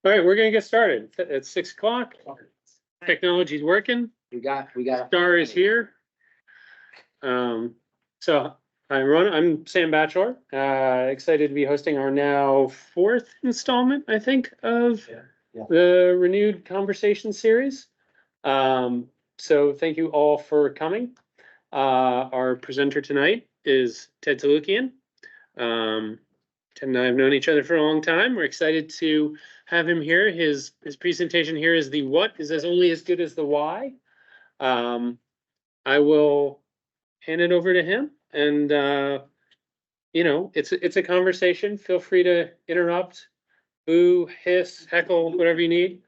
All right, we're gonna get started. It's 6 o'clock. Technology's working. We got. Star is here. So I'm Sam Batchelor. Excited to be hosting our now fourth installment, I think, of Yeah. the renewed conversation series. So thank you all for coming. Our presenter tonight is Ted Touloukian. Ted and I have known each other for a long time. We're excited to have him here. His presentation here is the what is as only as good as the why. I will hand it over to him, and it's a conversation. Feel free to interrupt, boo, hiss, heckle, whatever you need.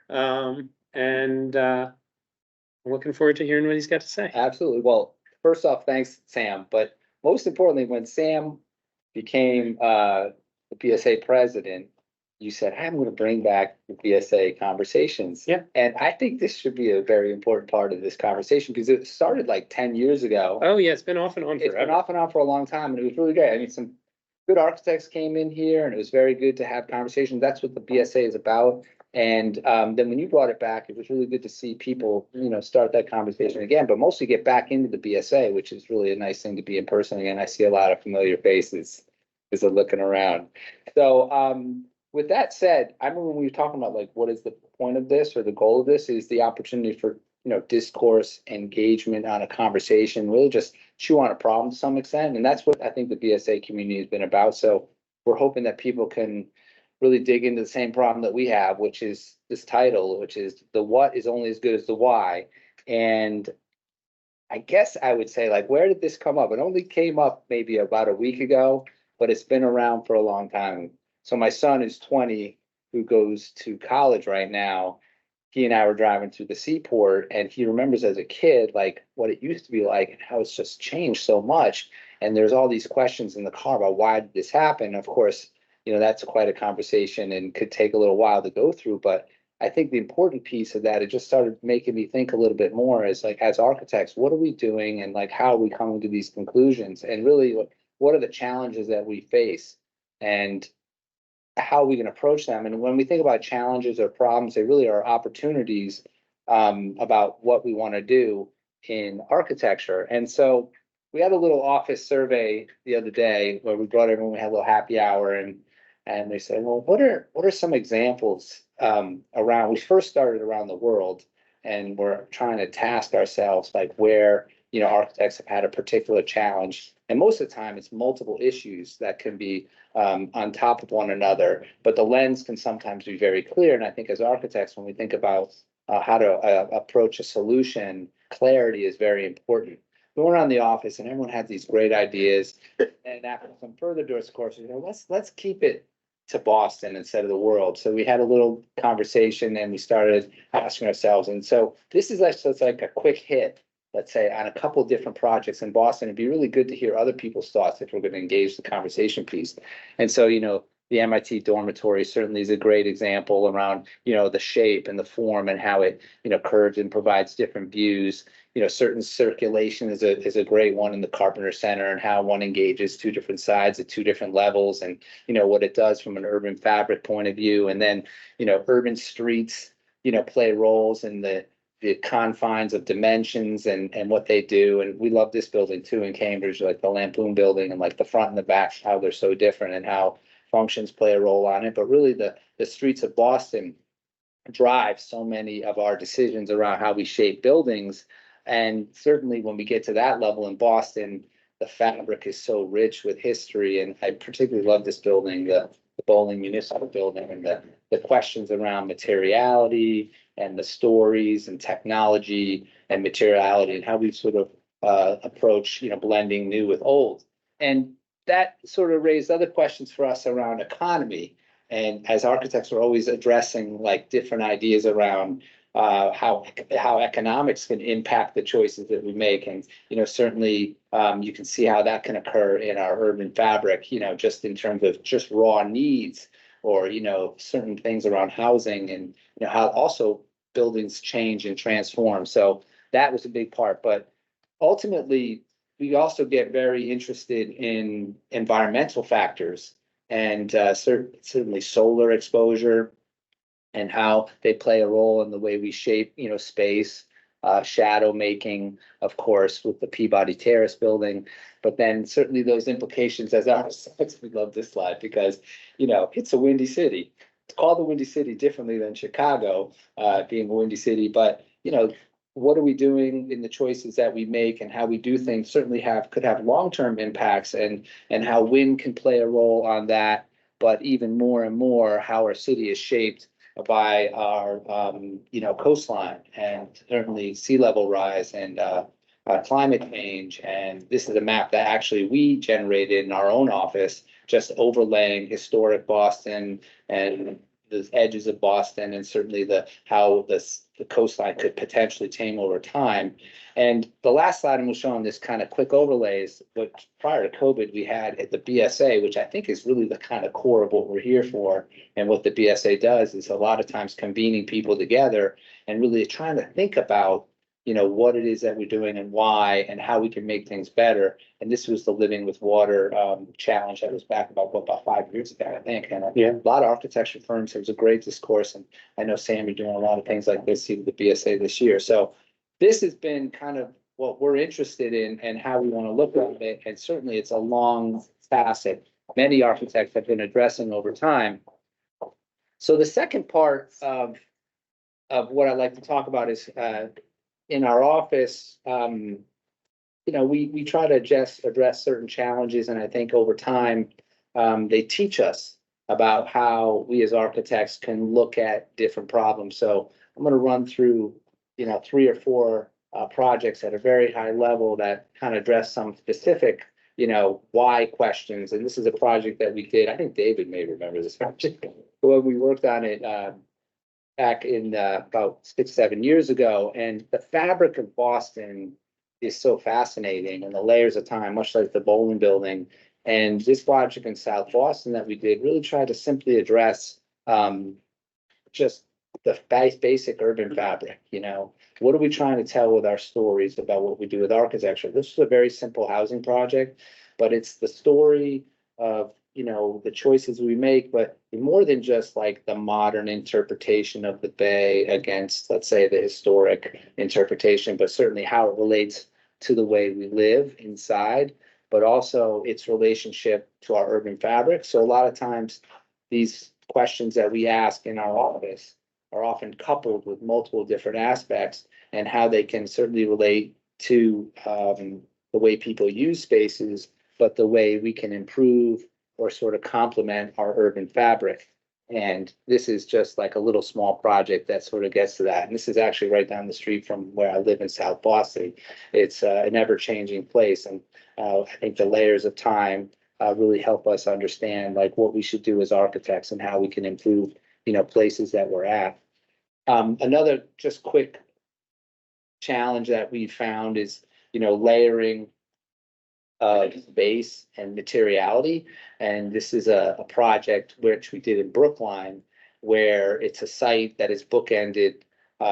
And I'm looking forward to hearing what he's got to say. Absolutely. Well, first off, thanks, Sam. But most importantly, when Sam became the BSA president, you said, I'm going to bring back the BSA conversations. Yeah. And I think this should be a very important part of this conversation because it started like 10 years ago. Oh, yeah, it's been off and on It's forever. been off and on for a long time, and it was really great. I mean, some good architects came in here, and it was very good to have conversations. That's what the BSA is about. And then when you brought it back, it was really good to see people, start that conversation again, but mostly get back into the BSA, which is really a nice thing to be in person again. I see a lot of familiar faces as I'm looking around. So with that said, I remember when we were talking about like what is the point of this or the goal of this is the opportunity for discourse, engagement on a conversation, really just chew on a problem to some extent. And that's what I think the BSA community has been about. So we're hoping that people can really dig into the same problem that we have, which is this title, which is the what is only as good as the why. And I guess I would say, like, where did this come up? It only came up maybe about a week ago, but it's been around for a long time. So my son is 20, who goes to college right now. He and I were driving through the seaport, and he remembers as a kid, like what it used to be like and how it's just changed so much. And there's all these questions in the car about why did this happen? Of course, that's quite a conversation and could take a little while to go through. But I think the important piece of that, it just started making me think a little bit more as like, as architects, what are we doing and like, how are we coming to these conclusions? And really, what are the challenges that we face? And how we can approach them. And when we think about challenges or problems, they really are opportunities about what we want to do in architecture. And so we had a little office survey the other day where we brought everyone, we had a little happy hour, and they said, well, what are some examples around, we first started around the world, and we're trying to task ourselves like where architects have had a particular challenge. And most of the time it's multiple issues that can be on top of one another, but the lens can sometimes be very clear. And I think as architects, when we think about how to approach a solution, clarity is very important. We went around the office and everyone had these great ideas. And after some further discourse, let's keep it to Boston instead of the world. So we had a little conversation and we started asking ourselves. And so this is just like a quick hit, let's say, on a couple of different projects in Boston. It'd be really good to hear other people's thoughts if we're going to engage the conversation piece. And so, the MIT dormitory certainly is a great example around, the shape and the form and how it, curves and provides different views. Certain circulation is a great one in the Carpenter Center and how one engages two different sides at two different levels and, what it does from an urban fabric point of view. And then, urban streets, play roles in the confines of dimensions and what they do. And we love this building too in Cambridge, like the Lampoon building and like the front and the back, how they're so different and how functions play a role on it. But really the streets of Boston drive so many of our decisions around how we shape buildings. And certainly when we get to that level in Boston, the fabric is so rich with history. And I particularly love this building, the Bowling Municipal Building, and the questions around materiality and the stories and technology and materiality and how we sort of approach, blending new with old. And that sort of raised other questions for us around economy. And as architects, we're always addressing like different ideas around how economics can impact the choices that we make. And, certainly you can see how that can occur in our urban fabric, just in terms of just raw needs or, certain things around housing and, how also buildings change and transform. So that was a big part. But ultimately, we also get very interested in environmental factors and certainly solar exposure and how they play a role in the way we shape, space, shadow making, of course, with the Peabody Terrace building. But then certainly those implications as architects, we love this slide because, it's a windy city. It's called the Windy City differently than Chicago, being a windy city, but, what are we doing in the choices that we make and how we do things certainly could have long-term impacts, and how wind can play a role on that. But even more and more, how our city is shaped by our, coastline, and certainly sea level rise, and climate change. And this is a map that actually we generated in our own office, just overlaying historic Boston and the edges of Boston, and certainly how the coastline could potentially change over time. And the last slide I'm showing this kind of quick overlays, but prior to COVID, we had at the BSA, which I think is really the kind of core of what we're here for. And what the BSA does is a lot of times convening people together and really trying to think about, what it is that we're doing and why, and how we can make things better. And this was the Living with Water challenge that was back about 5 years ago, I think. And a lot of architecture firms, it was a great discourse. And I know, Sam, you're doing a lot of things like this with the BSA this year. So this has been kind of what we're interested in and how we want to look at it. And certainly it's a long task that many architects have been addressing over time. So the second part of what I'd like to talk about is in our office, we try to just address certain challenges. And I think over time, they teach us about how we as architects can look at different problems. So I'm going to run through, 3 or 4 projects at a very high level that kind of address some specific, why questions. And this is a project that we did. I think David may remember this project when we worked on it back in about 6-7 years ago. And the fabric of Boston is so fascinating, and the layers of time, much like the Bowling Building. And this project in South Boston that we did really tried to simply address just the basic urban fabric. What are we trying to tell with our stories about what we do with architecture? This is a very simple housing project, but it's the story of, the choices we make, but more than just like the modern interpretation of the Bay against, let's say, the historic interpretation, but certainly how it relates to the way we live inside, but also its relationship to our urban fabric. So a lot of times these questions that we ask in our office are often coupled with multiple different aspects, and how they can certainly relate to the way people use spaces, but the way we can improve or sort of complement our urban fabric. And this is just like a little small project that sort of gets to that. And this is actually right down the street from where I live in South Boston. It's an ever-changing place. And I think the layers of time really help us understand like what we should do as architects and how we can improve, places that we're at. Another just quick challenge that we found is, layering base and materiality. And this is a project which we did in Brookline, where it's a site that is bookended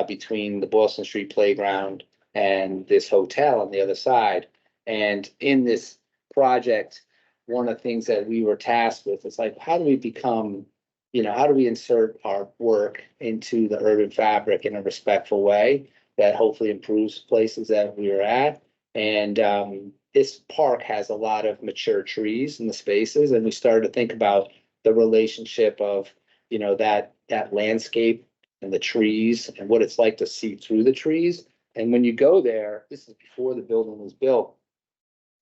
between the Boylston Street Playground and this hotel on the other side. And in this project, one of the things that we were tasked with is like, how do we become, how do we insert our work into the urban fabric in a respectful way that hopefully improves places that we are at? And this park has a lot of mature trees in the spaces, and we started to think about the relationship of, that landscape and the trees and what it's like to see through the trees. And when you go there, this is before the building was built,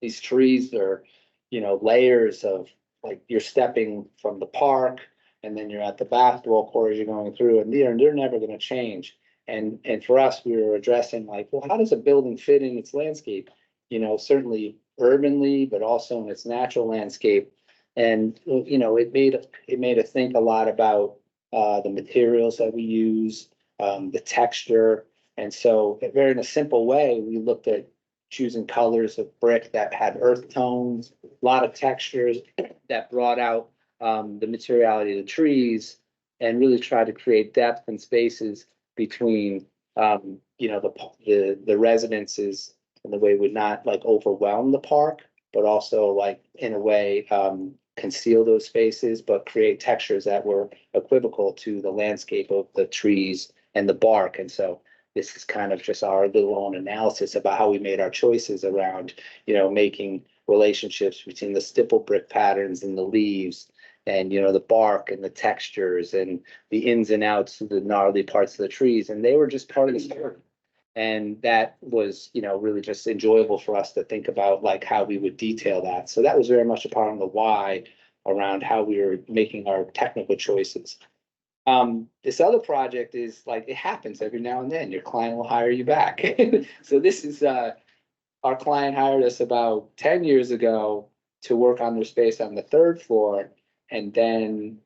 these trees are, layers of, like, you're stepping from the park and then you're at the basketball court as you're going through, and they're never going to change. And for us, we were addressing like, well, how does a building fit in its landscape? Certainly urbanly, but also in its natural landscape. And, it made us think a lot about the materials that we use, the texture. And so very in a simple way, we looked at choosing colors of brick that had earth tones, a lot of textures that brought out the materiality of the trees, and really tried to create depth and spaces between, the residences, and the way it would not like overwhelm the park, but also like in a way conceal those spaces, but create textures that were equivocal to the landscape of the trees and the bark. And so this is kind of just our little own analysis about how we made our choices around, making relationships between the stipple brick patterns and the leaves, and the bark and the textures and the ins and outs of the gnarly parts of the trees. And they were just part of the story. And that was, really just enjoyable for us to think about, like, how we would detail that. So that was very much a part of the why around how we were making our technical choices. This other project is like, it happens every now and then, your client will hire you back. So this is, our client hired us about 10 years ago to work on their space on the 3rd floor. And then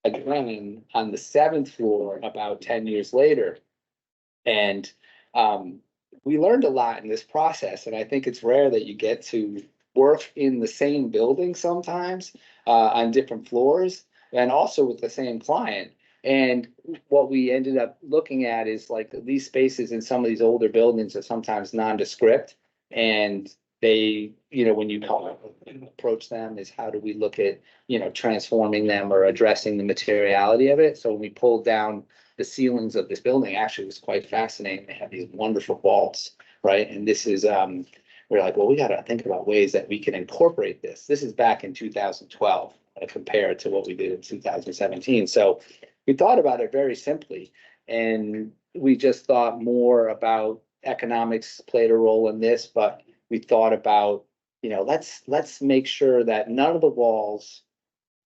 again, on the 7th floor, about 10 years later. And we learned a lot in this process, and I think it's rare that you get to work in the same building sometimes on different floors, and also with the same client. And what we ended up looking at is, like, these spaces in some of these older buildings are sometimes nondescript, and they, when you approach them, is how do we look at, transforming them or addressing the materiality of it. So when we pulled down the ceilings of this building, actually, was quite fascinating. They have these wonderful vaults, right? And this is, we're like, well, we got to think about ways that we can incorporate this. This is back in 2012, compared to what we did in 2017. So we thought about it very simply, and we just thought more about economics played a role in this, but we thought about, let's make sure that none of the walls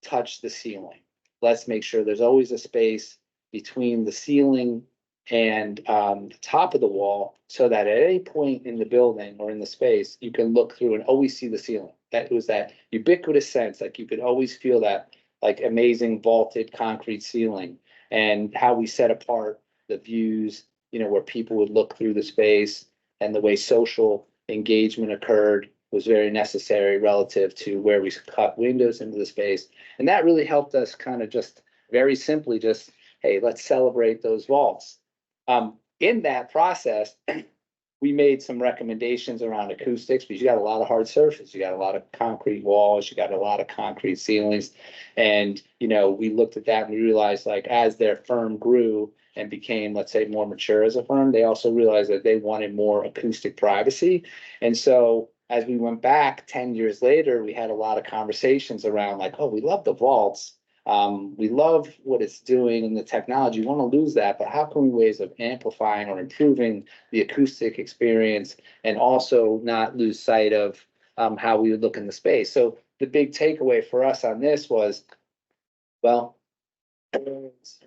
touch the ceiling. Let's make sure there's always a space between the ceiling and the top of the wall, so that at any point in the building or in the space, you can look through and always see the ceiling. That was that ubiquitous sense, like you could always feel that, like, amazing vaulted concrete ceiling. And how we set apart the views, where people would look through the space, and the way social engagement occurred was very necessary relative to where we cut windows into the space. And that really helped us kind of just very simply just, hey, let's celebrate those vaults. In that process, we made some recommendations around acoustics, because you got a lot of hard surface, you got a lot of concrete walls, you got a lot of concrete ceilings. And, we looked at that and we realized, like, as their firm grew and became, let's say, more mature as a firm, they also realized that they wanted more acoustic privacy. And so as we went back 10 years later, we had a lot of conversations around, like, oh, we love the vaults. We love what it's doing in the technology. We want to lose that, but how can we ways of amplifying or improving the acoustic experience, and also not lose sight of how we would look in the space? So the big takeaway for us on this was, well,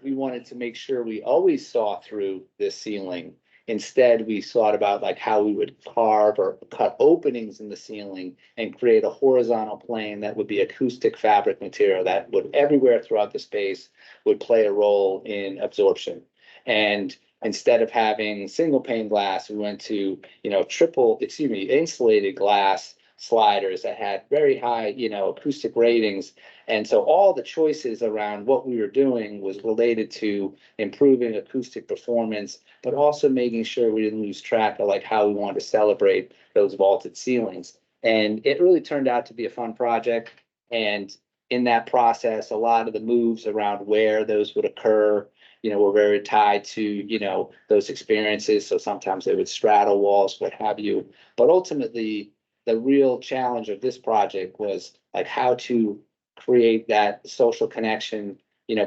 we wanted to make sure we always saw through this ceiling. Instead, we thought about, like, how we would carve or cut openings in the ceiling and create a horizontal plane that would be acoustic fabric material that would everywhere throughout the space would play a role in absorption. And instead of having single pane glass, we went to, insulated glass sliders that had very high, acoustic ratings. And so all the choices around what we were doing was related to improving acoustic performance, but also making sure we didn't lose track of, like, how we wanted to celebrate those vaulted ceilings. And it really turned out to be a fun project. And in that process, a lot of the moves around where those would occur, were very tied to, those experiences. So sometimes they would straddle walls, what have you. But ultimately, the real challenge of this project was, like, how to create that social connection,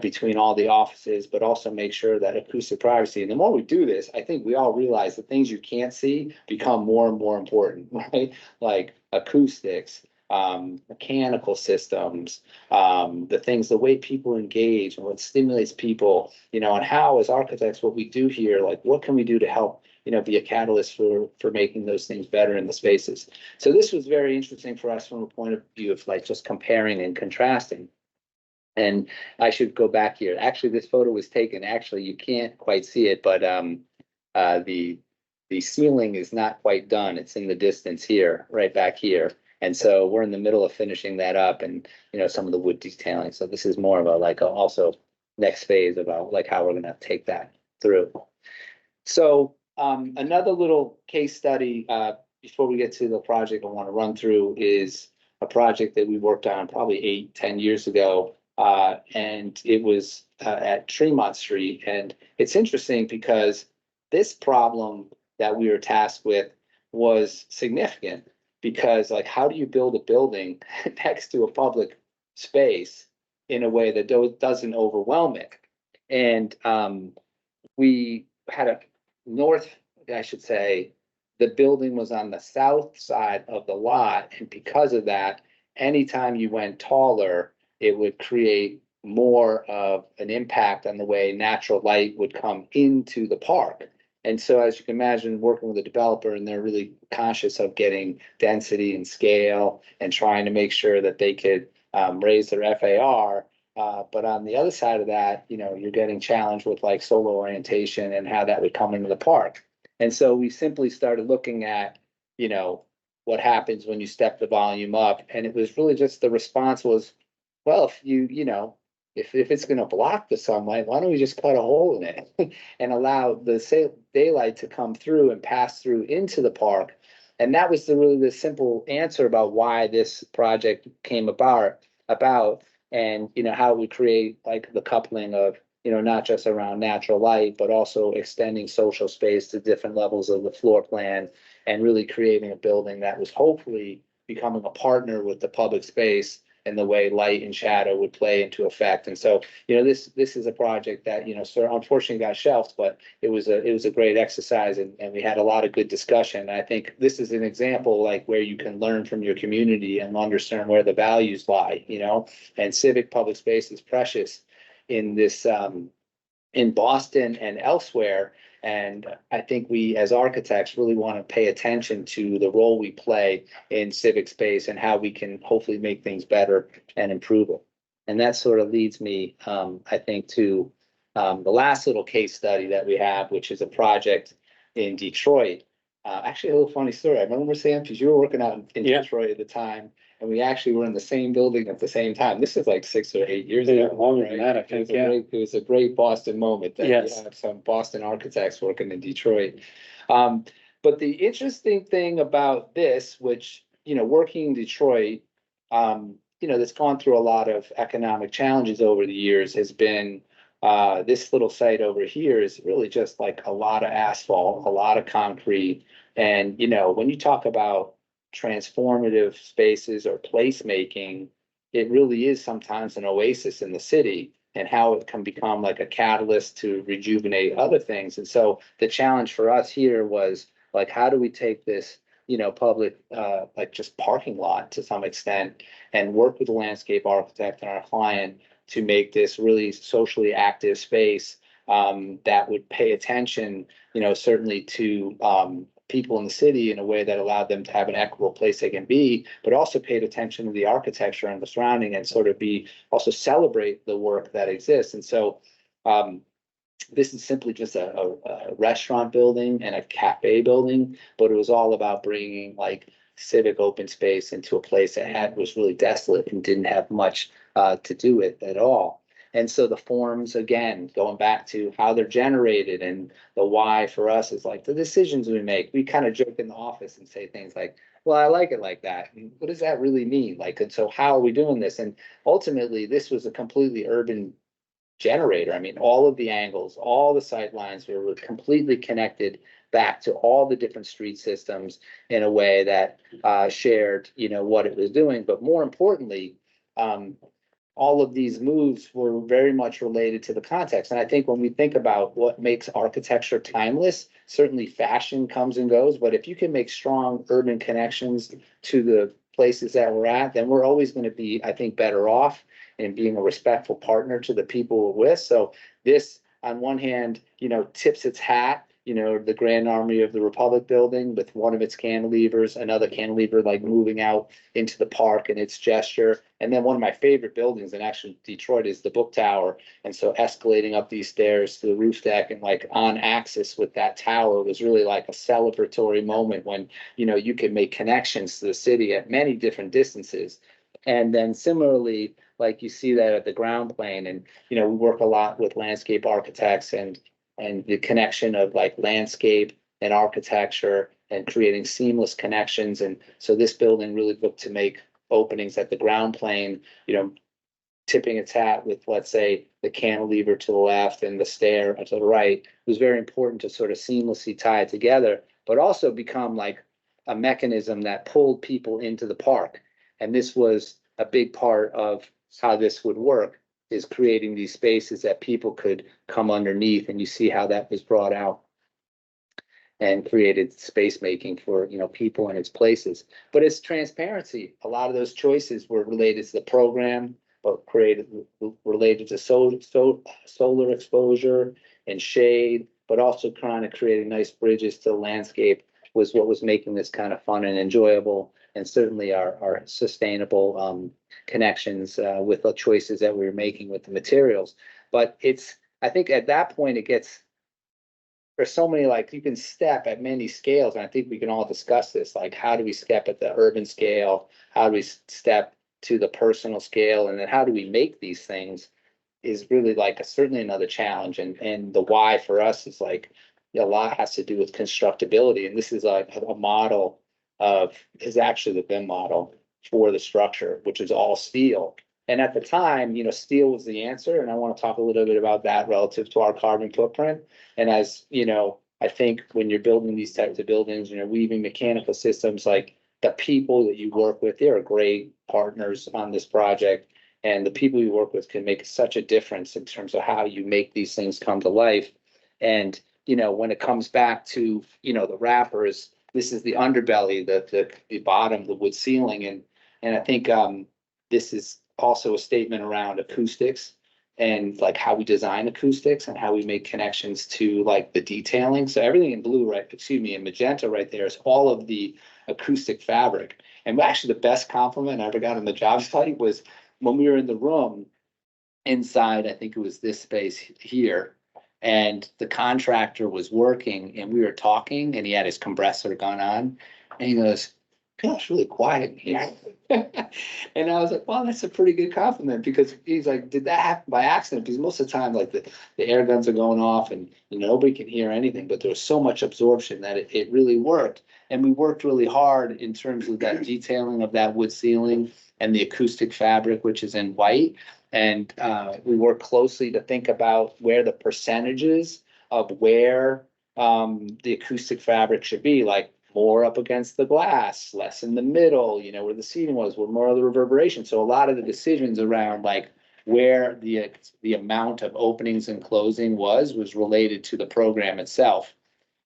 between all the offices, but also make sure that acoustic privacy. And the more we do this, I think we all realize the things you can't see become more and more important, right? Like acoustics, mechanical systems, the way people engage and what stimulates people, and how, as architects, what we do here, like, what can we do to help, be a catalyst for making those things better in the spaces. So this was very interesting for us from a point of view of, like, just comparing and contrasting. And I should go back here. Actually, this photo was taken. Actually, you can't quite see it, but the ceiling is not quite done. It's in the distance here, right back here. And so we're in the middle of finishing that up, and some of the wood detailing. So this is more of a also next phase about, like, how we're going to take that through. So another little case study before we get to the project I want to run through is a project that we worked on probably 8-10 years ago. And it was at Tremont Street. And it's interesting because this problem that we were tasked with was significant, because like, how do you build a building next to a public space in a way that doesn't overwhelm it? And we had a north, I should say, the building was on the south side of the lot. And because of that, anytime you went taller, it would create more of an impact on the way natural light would come into the park. And so, as you can imagine, working with a developer, and they're really conscious of getting density and scale and trying to make sure that they could raise their FAR. But on the other side of that, you're getting challenged with like solar orientation and how that would come into the park. And so we simply started looking at, what happens when you step the volume up. And it was really just, the response was, well, if it's going to block the sunlight, why don't we just cut a hole in it and allow the daylight to come through and pass through into the park? And that was really the simple answer about why this project came about, and how we create like the coupling of, not just around natural light, but also extending social space to different levels of the floor plan, and really creating a building that was hopefully becoming a partner with the public space and the way light and shadow would play into effect. And so, this is a project that, unfortunately got shelved, but it was a great exercise, and we had a lot of good discussion. I think this is an example like where you can learn from your community and understand where the values lie, and civic public space is precious in this, in Boston and elsewhere. And I think we, as architects, really want to pay attention to the role we play in civic space and how we can hopefully make things better and improve it. And that sort of leads me, I think, to the last little case study that we have, which is a project in Detroit. Actually, a little funny story. I remember, Sam, because you were working out in Detroit at the time, and we actually were in the same building at the same time. This is like 6 or 8 years ago. Longer than that, I think. It was a great Boston moment that Yes. you have some Boston architects working in Detroit. But the interesting thing about this, which, working in Detroit, that's gone through a lot of economic challenges over the years, has been this little site over here is really just like a lot of asphalt, a lot of concrete. And, when you talk about transformative spaces or placemaking, it really is sometimes an oasis in the city, and how it can become like a catalyst to rejuvenate other things. And so the challenge for us here was like, how do we take this, public, like just parking lot to some extent, and work with the landscape architect and our client to make this really socially active space that would pay attention, certainly to people in the city in a way that allowed them to have an equitable place they can be, but also paid attention to the architecture and the surrounding, and sort of also celebrate the work that exists. And so this is simply just a restaurant building and a cafe building, but it was all about bringing like civic open space into a place that was really desolate and didn't have much to do with at all. And so the forms, again, going back to how they're generated, and the why for us is like the decisions we make. We kind of joke in the office and say things like, well, I like it like that. And what does that really mean? Like, and so how are we doing this? And ultimately, this was a completely urban generator. I mean, all of the angles, all the sight lines were completely connected back to all the different street systems in a way that shared, what it was doing. But more importantly, all of these moves were very much related to the context. And I think when we think about what makes architecture timeless, certainly fashion comes and goes, but if you can make strong urban connections to the places that we're at, then we're always going to be, I think, better off in being a respectful partner to the people we're with. So this, on one hand, tips its hat, the Grand Army of the Republic building with one of its cantilevers, another cantilever like moving out into the park and its gesture. And then one of my favorite buildings in actually Detroit is the Book Tower. And so escalating up these stairs to the roof deck and like on axis with that tower was really like a celebratory moment when, you can make connections to the city at many different distances. And then similarly, like you see that at the ground plane, and, we work a lot with landscape architects and the connection of like landscape and architecture and creating seamless connections. And so this building really looked to make openings at the ground plane, you know, tipping its hat with, let's say, the cantilever to the left and the stair to the right. It was very important to sort of seamlessly tie it together, but also become like a mechanism that pulled people into the park. And this was a big part of how this would work, is creating these spaces that people could come underneath, and you see how that was brought out and created space making for, you know, people in its places. But it's transparency. A lot of those choices were related to the program, but related to solar exposure and shade, but also kind of creating nice bridges to the landscape was what was making this kind of fun and enjoyable, and certainly our sustainable connections with the choices that we were making with the materials. But it's, I think at that point it gets, there's so many, like, you can step at many scales, and I think we can all discuss this, like, how do we step at the urban scale? How do we step to the personal scale? And then how do we make these things is really like certainly another challenge. And the why for us is like, a lot has to do with constructability. And this is like a model is actually the BIM model for the structure, which is all steel. And at the time, you know, steel was the answer. And I want to talk a little bit about that relative to our carbon footprint. And as you know, I think when you're building these types of buildings, you know, weaving mechanical systems, like the people that you work with, they are great partners on this project. And the people you work with can make such a difference in terms of how you make these things come to life. And, you know, when it comes back to, you know, the wrappers, this is the underbelly, the bottom, the wood ceiling. And I think this is also a statement around acoustics and like how we design acoustics and how we make connections to like the detailing. So everything in blue, right, excuse me, in magenta right there is all of the acoustic fabric. And actually the best compliment I ever got on the job site was when we were in the room inside, I think it was this space here, and the contractor was working and we were talking and he had his compressor gun on and he goes, "Gosh, really quiet in here." And I was like, "Well, that's a pretty good compliment," because he's like, "Did that happen by accident?" Because most of the time, like the air guns are going off and nobody can hear anything, but there was so much absorption that it really worked. And we worked really hard in terms of that detailing of that wood ceiling and the acoustic fabric, which is in white. And we work closely to think about where the percentages of where the acoustic fabric should be, like more up against the glass, less in the middle, you know, where the seating was, where more of the reverberation. So a lot of the decisions around like where the amount of openings and closing was related to the program itself.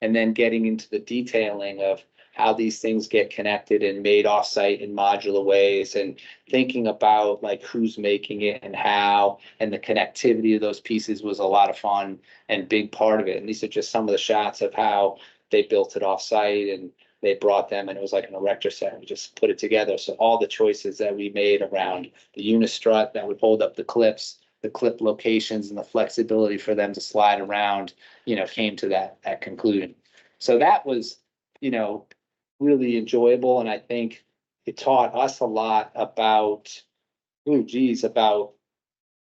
And then getting into the detailing of how these things get connected and made offsite in modular ways, and thinking about like who's making it and how, and the connectivity of those pieces was a lot of fun and big part of it. And these are just some of the shots of how they built it offsite and they brought them, and it was like an erector set. We just put it together. So all the choices that we made around the unistrut that would hold up the clips, the clip locations, and the flexibility for them to slide around, you know, came to that conclusion. So that was, you know, really enjoyable. And I think it taught us a lot about, about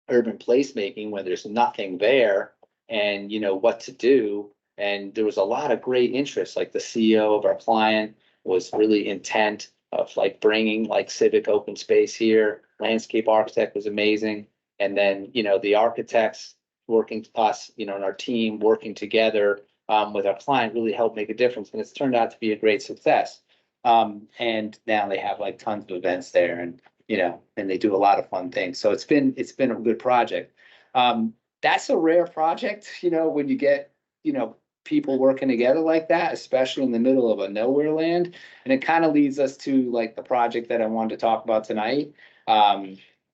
urban placemaking when there's nothing there, and, you know, what to do. And there was a lot of great interest, like the CEO of our client was really intent of like bringing like civic open space here. Landscape architect was amazing. And then, you know, the architects working us, you know, and our team working together with our client really helped make a difference. And it's turned out to be a great success. And now they have like tons of events there, and, you know, and they do a lot of fun things. So it's been a good project. That's a rare project, you know, when you get, you know, people working together like that, especially in the middle of a nowhere land. And it kind of leads us to like the project that I wanted to talk about tonight,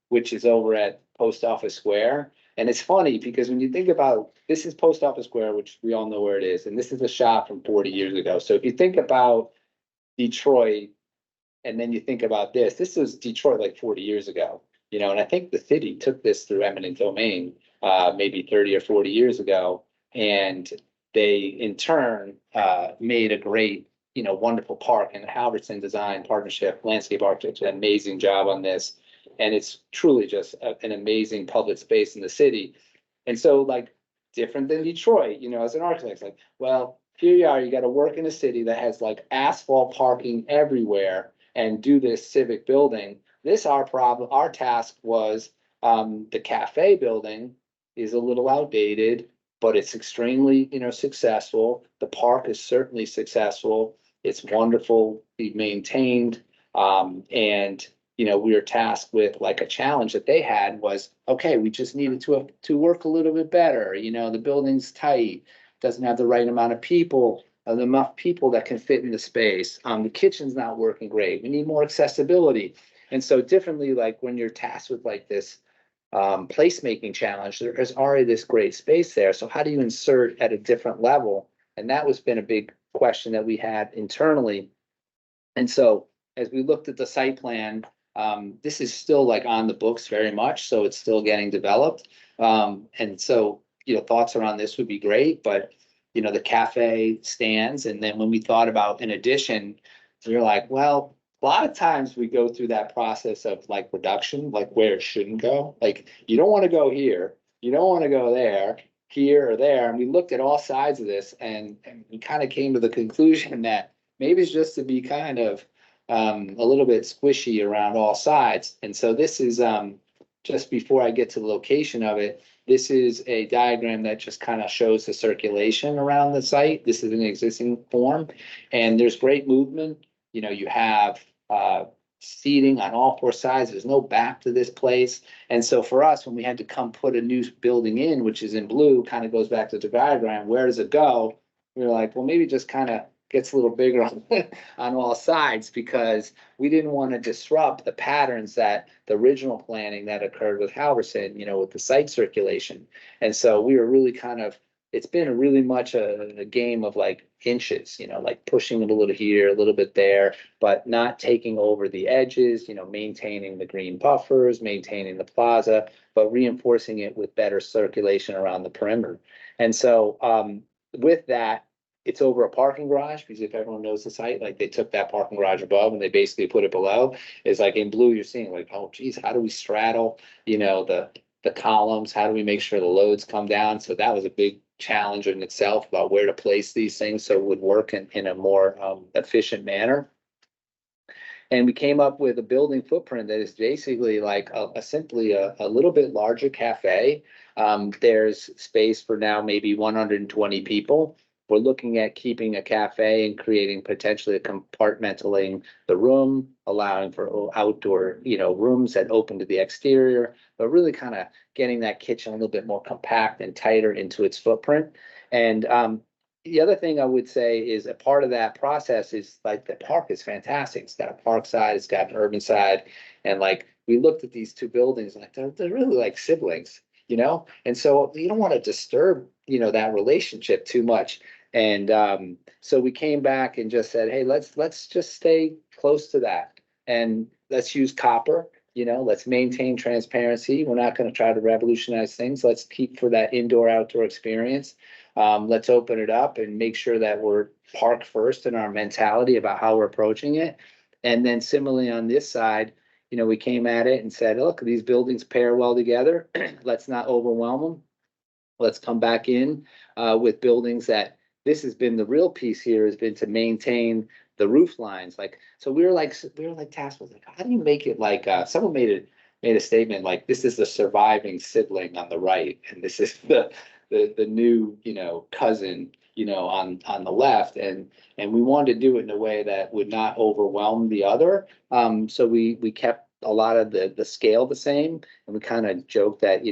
which is over at Post Office Square. And it's funny because when you think about, this is Post Office Square, which we all know where it is, and this is a shot from 40 years ago. So if you think about Detroit, and then you think about this was Detroit like 40 years ago, you know, and I think the city took this through eminent domain, maybe 30 or 40 years ago. And they in turn made a great, you know, wonderful park. And Halverson Design Partnership, landscape architects, did an amazing job on this. And it's truly just an amazing public space in the city. And so like different than Detroit, you know, as an architect, it's like, well, here you are, you got to work in a city that has like asphalt parking everywhere. and do this civic building. Our task was, the cafe building is a little outdated, but it's extremely, successful. The park is certainly successful. It's wonderfully maintained. And, we were tasked with, like, a challenge that they had was, okay, we just needed to work a little bit better. The building's tight, doesn't have the right amount of people, enough people that can fit in the space. The kitchen's not working great. We need more accessibility. And so differently, like when you're tasked with like this placemaking challenge, there is already this great space there. So how do you insert at a different level? And that was been a big question that we had internally. And so as we looked at the site plan, this is still like on the books very much, so it's still getting developed. And so, thoughts around this would be great, but the cafe stands. And then when we thought about an addition, we were like, well, a lot of times we go through that process of like reduction, like where it shouldn't go. Like, you don't want to go here, you don't want to go there, here or there. And we looked at all sides of this, and we kind of came to the conclusion that maybe it's just to be kind of a little bit squishy around all sides. And so this is, just before I get to the location of it, this is a diagram that just kind of shows the circulation around the site. This is an existing form, and there's great movement. You have seating on all four sides. There's no back to this place. And so for us, when we had to come put a new building in, which is in blue, kind of goes back to the diagram, where does it go? We were like, well, maybe just kind of gets a little bigger on all sides, because we didn't want to disrupt the patterns that the original planning that occurred with Halverson, with the site circulation. And so we were really it's been really much a game of like inches, like pushing it a little here, a little bit there, but not taking over the edges, maintaining the green buffers, maintaining the plaza, but reinforcing it with better circulation around the perimeter. And so with that, it's over a parking garage, because if everyone knows the site, like they took that parking garage above and they basically put it below. It's like in blue, you're seeing like, oh geez, how do we straddle, the columns? How do we make sure the loads come down? So that was a big challenge in itself about where to place these things so it would work in a more efficient manner. And we came up with a building footprint that is basically like simply a little bit larger cafe. There's space for now maybe 120 people. We're looking at keeping a cafe and creating potentially compartmentalizing the room, allowing for outdoor, rooms that open to the exterior, but really kind of getting that kitchen a little bit more compact and tighter into its footprint. And the other thing I would say is a part of that process is like the park is fantastic. It's got a park side, it's got an urban side. And like we looked at these two buildings, like they're really like siblings, and so you don't want to disturb, that relationship too much. And so we came back and just said, hey, let's just stay close to that, and let's use copper. Let's maintain transparency. We're not going to try to revolutionize things. Let's keep for that indoor-outdoor experience. Let's open it up and make sure that we're park first in our mentality about how we're approaching it. And then similarly on this side, we came at it and said, look, these buildings pair well together. Let's not overwhelm them. Let's come back in with buildings that this has been the real piece here, has been to maintain the roof lines. Like, so we were like tasked with like, how do you make it like someone made a statement like, this is the surviving sibling on the right, and this is the new, cousin, on the left. And we wanted to do it in a way that would not overwhelm the other. So we kept a lot of the scale the same, and we kind of joke that,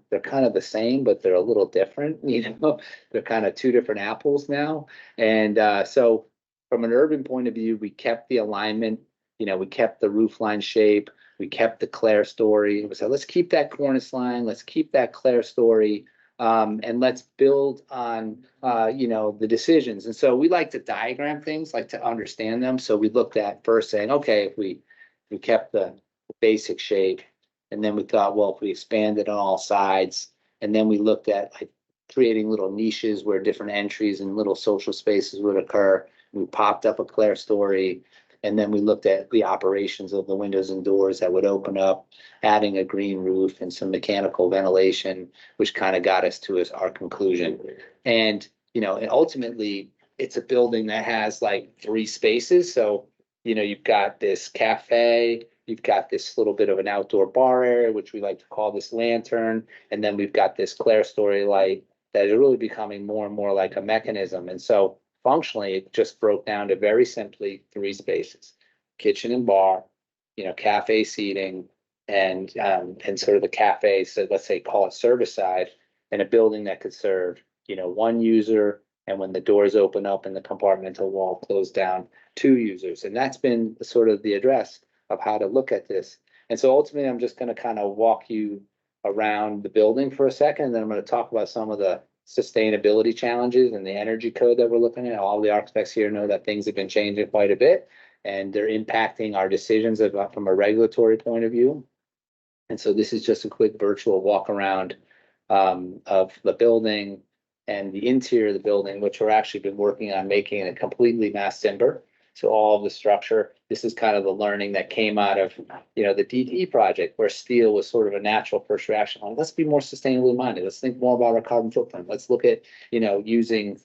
they're kind of the same, but they're a little different, they're kind of two different apples now. And so from an urban point of view, we kept the alignment, we kept the roof line shape, we kept the clerestory. We said, let's keep that cornice line, let's keep that clerestory, and let's build on, the decisions. And so we like to diagram things, like to understand them. So we looked at first saying, okay, if we kept the basic shape, and then we thought, well, if we expanded on all sides, and then we looked at like creating little niches where different entries and little social spaces would occur. We popped up a clerestory, and then we looked at the operations of the windows and doors that would open up, adding a green roof and some mechanical ventilation, which kind of got us to our conclusion. And, and ultimately it's a building that has like 3 spaces. So you've got this cafe, you've got this little bit of an outdoor bar area, which we like to call this lantern. And then we've got this clerestory light that is really becoming more and more like a mechanism. And so functionally, it just broke down to very simply 3 spaces: kitchen and bar, cafe seating, and sort of the cafe, so let's say call it service side, and a building that could serve, 1 user, and when the doors open up and the compartmental wall closed down, 2 users. And that's been sort of the address of how to look at this. And so ultimately, I'm just going to kind of walk you around the building for a second, and then I'm going to talk about some of the sustainability challenges and the energy code that we're looking at. All the architects here know that things have been changing quite a bit, and they're impacting our decisions from a regulatory point of view. And so this is just a quick virtual walk around of the building and the interior of the building, which we're actually been working on making it completely mass timber. So all of the structure, this is kind of the learning that came out of, the DTE project, where steel was sort of a natural first reaction. Let's be more sustainably minded. Let's think more about our carbon footprint. Let's look at, using,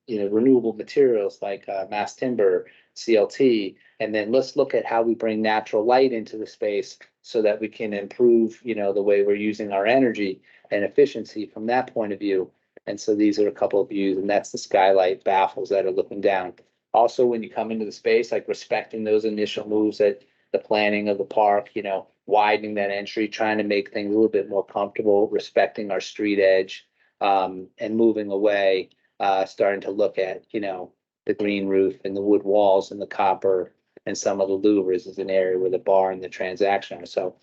renewable materials like mass timber, CLT, and then let's look at how we bring natural light into the space so that we can improve, the way we're using our energy and efficiency from that point of view. And so these are a couple of views, and that's the skylight baffles that are looking down. Also, when you come into the space, like respecting those initial moves at the planning of the park, widening that entry, trying to make things a little bit more comfortable, respecting our street edge, and moving away, starting to look at, the green roof and the wood walls and the copper and some of the louvers is an area where the bar and the transaction are. So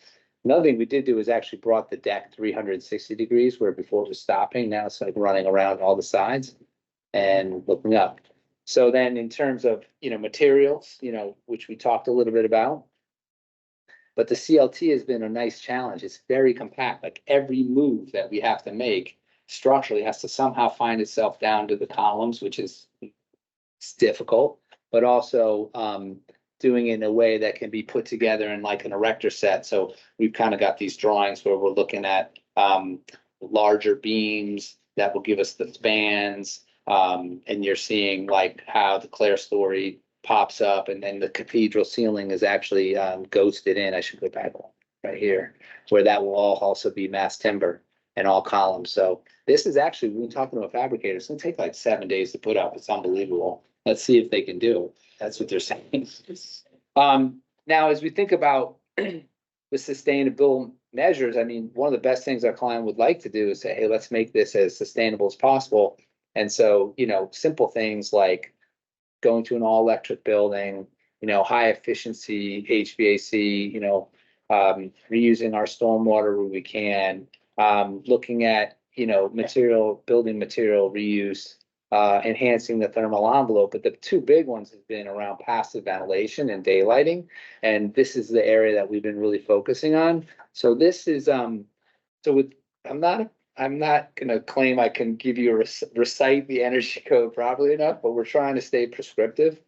another thing we did do is actually brought the deck 360 degrees, where before it was stopping. Now it's like running around all the sides and looking up. So then in terms of, materials, which we talked a little bit about, but the CLT has been a nice challenge. It's very compact. Like every move that we have to make structurally has to somehow find itself down to the columns, which is it's difficult, but also doing it in a way that can be put together in like an erector set. So we've kind of got these drawings where we're looking at larger beams that will give us the spans, and you're seeing like how the clerestory pops up, and then the cathedral ceiling is actually ghosted in. I should go back right here, where that will all also be mass timber and all columns. So this is actually, we've been talking to a fabricator, it's gonna take like 7 days to put up. It's unbelievable. Let's see if they can do it. That's what they're saying. Now, as we think about the sustainable measures, I mean, one of the best things our client would like to do is say, hey, let's make this as sustainable as possible. And so, simple things like going to an all electric building, high efficiency HVAC, reusing our stormwater where we can, looking at, building material reuse, enhancing the thermal envelope. But the 2 big ones have been around passive ventilation and daylighting. And this is the area that we've been really focusing on. So this is, I'm not gonna claim I can give you recite the energy code properly enough, but we're trying to stay prescriptive.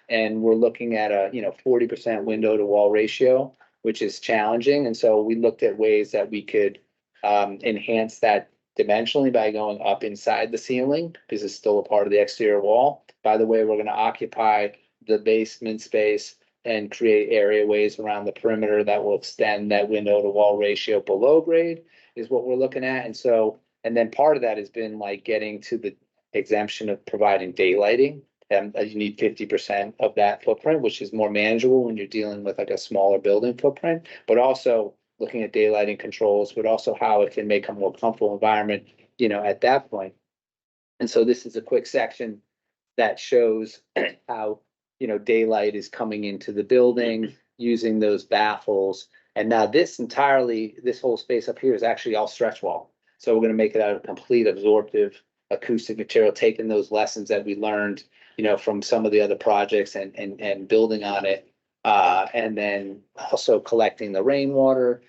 And we're looking at a, 40% window to wall ratio, which is challenging. And so we looked at ways that we could enhance that dimensionally by going up inside the ceiling, because it's still a part of the exterior wall. By the way, we're going to occupy the basement space and create areaways around the perimeter that will extend that window to wall ratio below grade is what we're looking at. And so, and then part of that has been like getting to the exemption of providing daylighting. And you need 50% of that footprint, which is more manageable when you're dealing with like a smaller building footprint, but also looking at daylighting controls, but also how it can make a more comfortable environment, at that point. And so this is a quick section that shows how, daylight is coming into the building using those baffles. And now this whole space up here is actually all stretch wall. So we're going to make it out of complete absorptive acoustic material, taking those lessons that we learned, from some of the other projects and building on it. And then also collecting the rainwater,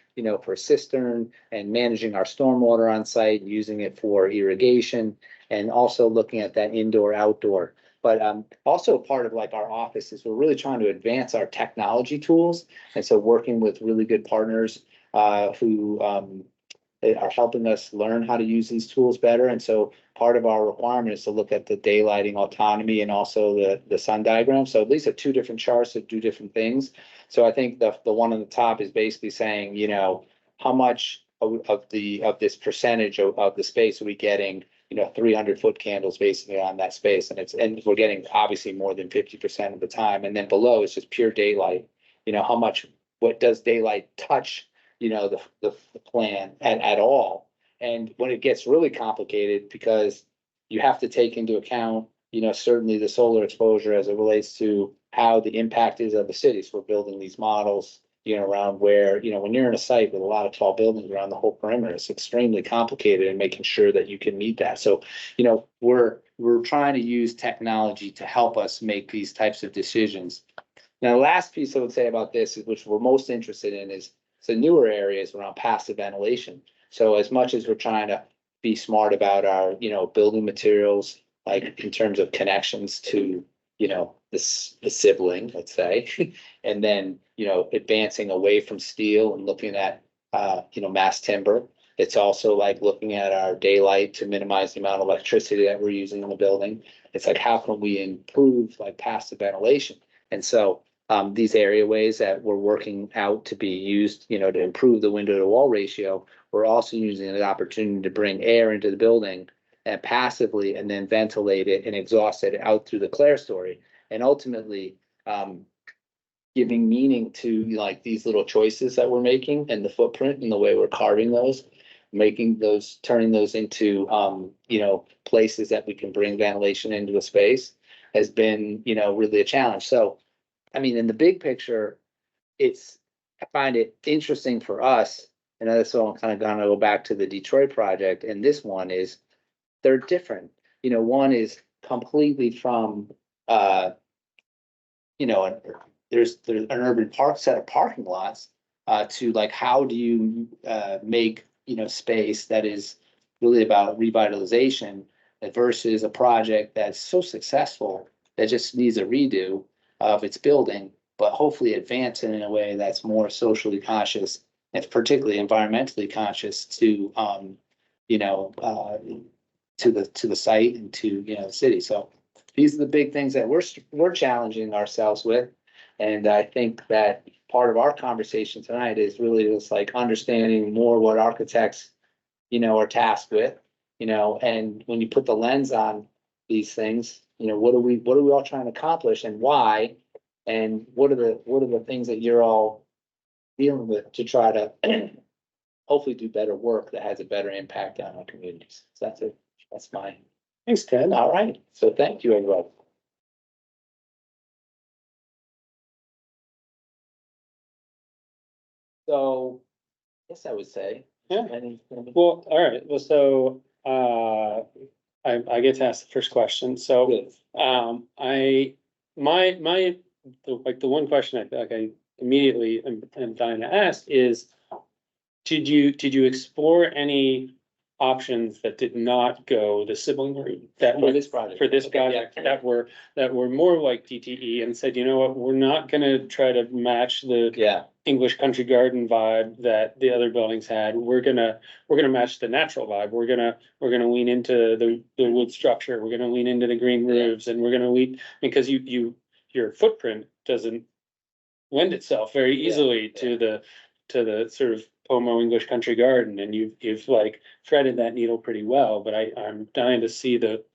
for a cistern, and managing our stormwater on site, using it for irrigation, and also looking at that indoor outdoor. But also part of like our office is we're really trying to advance our technology tools. And so working with really good partners who are helping us learn how to use these tools better. And so part of our requirement is to look at the daylighting autonomy and also the sun diagram. So these are two different charts that do different things. So I think the one on the top is basically saying, you know, how much of this percentage of the space are we getting, you know, 300-foot candles basically on that space. And we're getting obviously more than 50% of the time. And then below is just pure daylight. You know, what does daylight touch, you know, the plan at all? And when it gets really complicated, because you have to take into account, you know, certainly the solar exposure as it relates to how the impact is of the city. So we're building these models, you know, around where, you know, when you're in a site with a lot of tall buildings around the whole perimeter, it's extremely complicated and making sure that you can meet that. So, you know, we're trying to use technology to help us make these types of decisions. Now, the last piece I would say about this is, which we're most interested in, is the newer areas around passive ventilation. So as much as we're trying to be smart about our, you know, building materials, like in terms of connections to, you know, the sibling, let's say, and then, you know, advancing away from steel and looking at, you know, mass timber. It's also like looking at our daylight to minimize the amount of electricity that we're using in the building. It's like, how can we improve like passive ventilation? And so these areaways that we're working out to be used, you know, to improve the window to wall ratio, we're also using an opportunity to bring air into the building and passively and then ventilate it and exhaust it out through the clerestory. And ultimately, giving meaning to like these little choices that we're making and the footprint and the way we're carving those, turning those into, you know, places that we can bring ventilation into a space has been, you know, really a challenge. So, I mean, in the big picture, I find it interesting for us, and that's why I'm kind of gonna go back to the Detroit project, and this one is, they're different. You know, one is completely from, you know, there's an urban park set of parking lots, to like, how do you, make, you know, space that is really about revitalization versus a project that's so successful that just needs a redo of its building, but hopefully advance it in a way that's more socially conscious and particularly environmentally conscious to, you know, to the site and to, you know, the city. So these are the big things that we're challenging ourselves with. And I think that part of our conversation tonight is really just like understanding more what architects, you know, are tasked with, you know, and when you put the lens on these things, you know, what are we all trying to accomplish and why? And what are the things that you're all dealing with to try to hopefully do better work that has a better impact on our communities. So that's it. That's mine. Thanks, Ted. All right. So thank you, everybody. So, yes, I would say. Yeah. Well, all right. Well, so I get to ask the first question. So Good. the one question I feel like I immediately am dying to ask is, did you explore any options that did not go the sibling route For this project. for this Okay, project yeah. that were more like DTE and said, you know what, we're not gonna try to match the Yeah, English country garden vibe that the other buildings had. We're gonna match the natural vibe. We're gonna lean into the wood structure. We're gonna lean into the green Yeah. roofs, and we're gonna lean because your footprint doesn't lend itself very Yeah, easily to the sort of Pomo English country garden, and you've like threaded that needle pretty well. But I'm dying to see the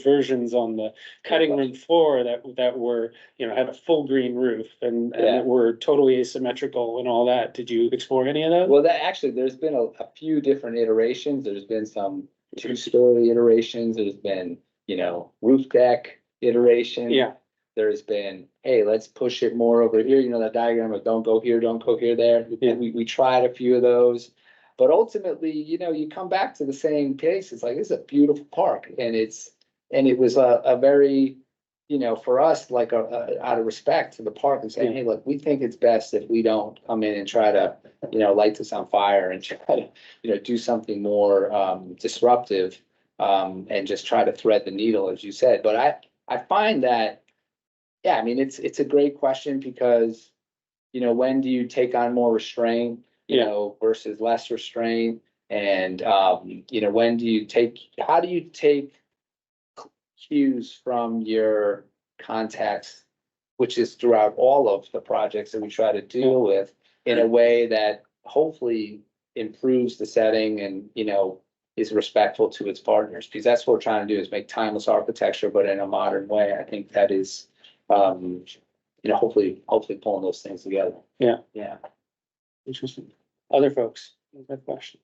versions on the cutting room floor that were, you know, had a full green roof and Yeah. that were totally asymmetrical and all that. Did you explore any of that? well, that actually, there's been a few different iterations. There's been some two-story iterations. There's been, you know, roof deck iteration. Yeah. There's been, hey, let's push it more over here, you know, that diagram of don't go here, don't go here, there. Yeah. We tried a few of those. But ultimately, you know, you come back to the same place. It's like, it's a beautiful park. And it was a very, you know, for us, like out of respect to the park and saying, Yeah. hey, look, we think it's best if we don't come in and try to, you know, light this on fire and try to, you know, do something more disruptive, and just try to thread the needle, as you said. But I find that, yeah, I mean, it's a great question because, you know, when do you take on more restraint, you Yeah. know, versus less restraint? And, you know, how do you take cues from your contacts, which is throughout all of the projects that we try to deal with, in a way that hopefully improves the setting and, you know, is respectful to its partners, because that's what we're trying to do, is make timeless architecture, but in a modern way. I think that is, you know, hopefully pulling those things together. Yeah. Yeah. Interesting. Other folks, have a question?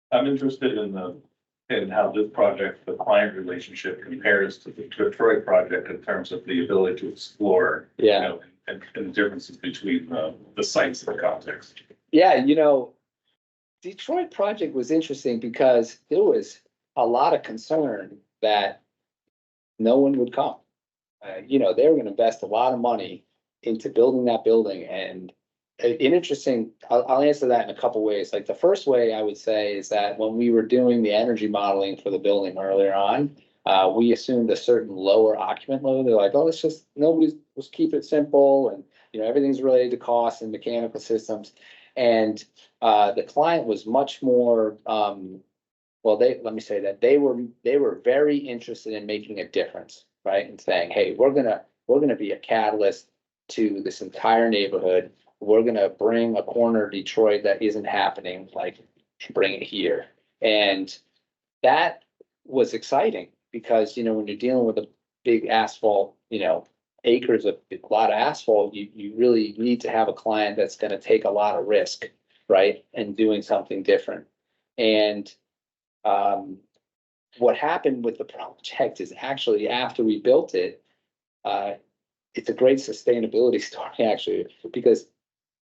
I'm interested in how this project, the client relationship compares to the Detroit project in terms of the ability to explore. Yeah. You know, and the differences between the sites and the context. Yeah, you know, Detroit project was interesting because there was a lot of concern that no one would come. You know, they were gonna invest a lot of money into building that building, and I'll answer that in a couple ways. Like, the first way I would say is that when we were doing the energy modeling for the building earlier on, we assumed a certain lower occupant load. They're like, oh, let's keep it simple, and, you know, everything's related to cost and mechanical systems. And the client was much more, let me say that they were very interested in making a difference, right? And saying, hey, we're gonna be a catalyst to this entire neighborhood. We're gonna bring a corner of Detroit that isn't happening, like, bring it here. And that was exciting because, you know, when you're dealing with a big asphalt, you know, acres of a lot of asphalt, you really need to have a client that's gonna take a lot of risk, right? And doing something different. And what happened with the project is, actually, after we built it, it's a great sustainability story, actually, because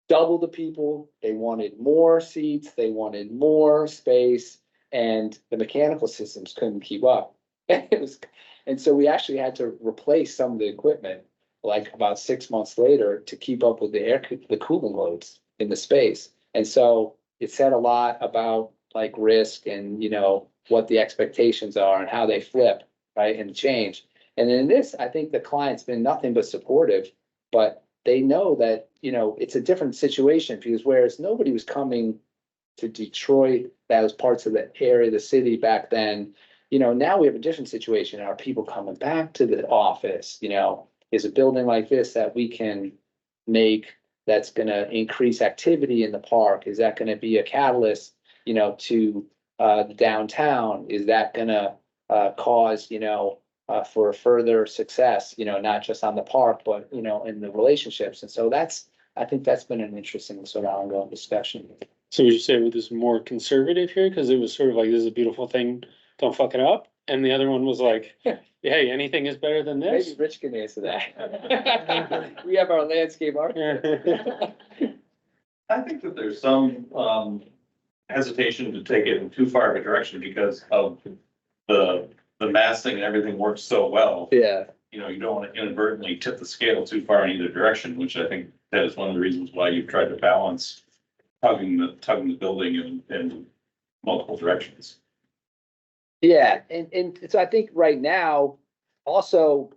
double the people, they wanted more seats, they wanted more space, and the mechanical systems couldn't keep up. And so we actually had to replace some of the equipment, like, about 6 months later, to keep up with the cooling loads in the space. And so it said a lot about, like, risk and, you know, what the expectations are and how they flip, right, and change. And in this, I think the client's been nothing but supportive, but they know that, you know, it's a different situation, because whereas nobody was coming to Detroit, that was parts of the area of the city back then, you know, now we have a different situation. Are people coming back to the office? You know, is a building like this that we can make that's gonna increase activity in the park? Is that gonna be a catalyst, you know, to the downtown? Is that gonna cause, you know, for further success, you know, not just on the park, but, you know, in the relationships? And so I think that's been an interesting sort of ongoing discussion. So would you say it was more conservative here? Cause it was sort of like, this is a beautiful thing, don't fuck it up. And the other one was like, hey, anything is better than this. Maybe Rich can answer that. We have our landscape architect. I think that there's some hesitation to take it in too far of a direction because of the massing and everything works so well. Yeah. You know, you don't want to inadvertently tip the scale too far in either direction, which I think that is one of the reasons why you've tried to balance tugging the building in multiple directions. Yeah, and so I think right now, also,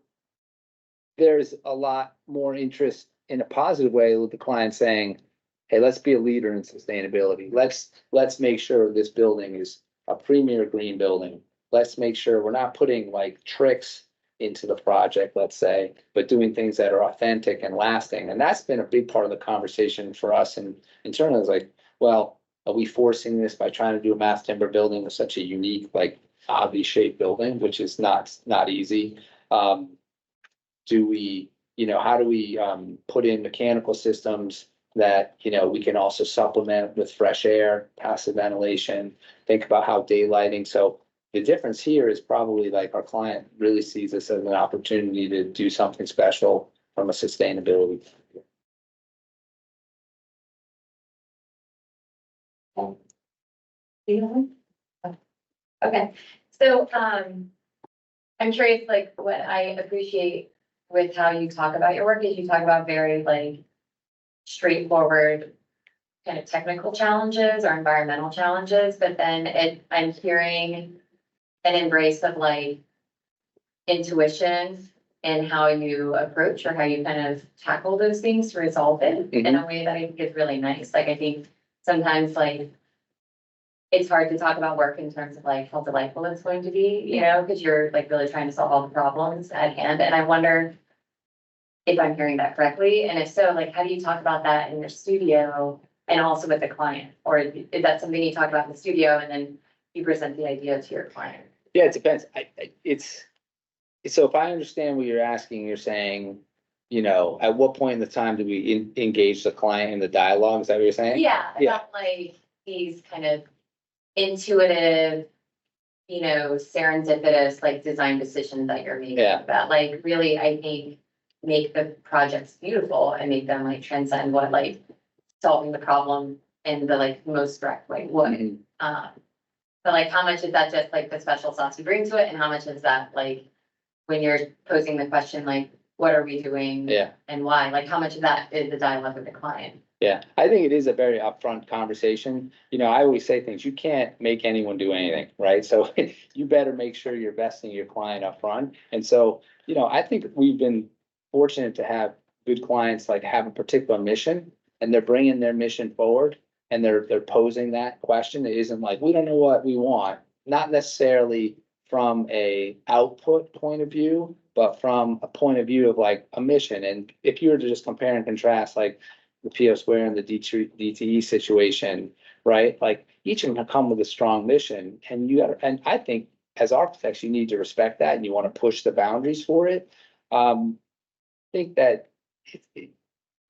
there's a lot more interest in a positive way with the client saying, hey, let's be a leader in sustainability. Let's make sure this building is a premier green building. Let's make sure we're not putting, like, tricks into the project, let's say, but doing things that are authentic and lasting. And that's been a big part of the conversation for us. And internally, it's like, well, are we forcing this by trying to do a mass timber building with such a unique, like, oddly shaped building, which is not easy? Do we, you know, how do we put in mechanical systems that, you know, we can also supplement with fresh air, passive ventilation, think about how daylighting. So the difference here is probably, like, our client really sees this as an opportunity to do something special from a sustainability. Okay, so I'm curious, like, what I appreciate with how you talk about your work is you talk about very, like, straightforward kind of technical challenges or environmental challenges, but then I'm hearing an embrace of, like, intuition in how you approach or how you kind of tackle those things to resolve it in a way that I think is really nice. Like, I think sometimes like it's hard to talk about work in terms of like how delightful it's going to be, you know, because you're like really trying to solve all the problems at hand. And I wonder if I'm hearing that correctly, and if so, like, how do you talk about that in your studio and also with the client? Or is that something you talk about in the studio and then you present the idea to your client? Yeah, it depends. So if I understand what you're asking, you're saying, you know, at what point in the time do we engage the client in the dialogue? Is that what you're saying? Yeah, Yeah. about like these kind of intuitive, you know, serendipitous, like design decisions that you're making Yeah. that like really, I think, make the projects beautiful and make them like transcend what like solving the problem in the like most direct way would. Mhm. But like, how much is that just like the special sauce you bring to it, and how much is that like when you're posing the question, like, what are we doing? Yeah. And why? Like, how much of that is the dialogue with the client? Yeah, I think it is a very upfront conversation. You know, I always say things, you can't make anyone do anything, right? So you better make sure you're vesting your client upfront. And so, you know, I think we've been fortunate to have good clients like have a particular mission and they're bringing their mission forward and they're posing that question. It isn't like, we don't know what we want, not necessarily from a output point of view, but from a point of view of like a mission. And if you were to just compare and contrast, like the PO square and the DTE situation, right? Like each of them come with a strong mission and and I think as architects, you need to respect that and you want to push the boundaries for it. I think that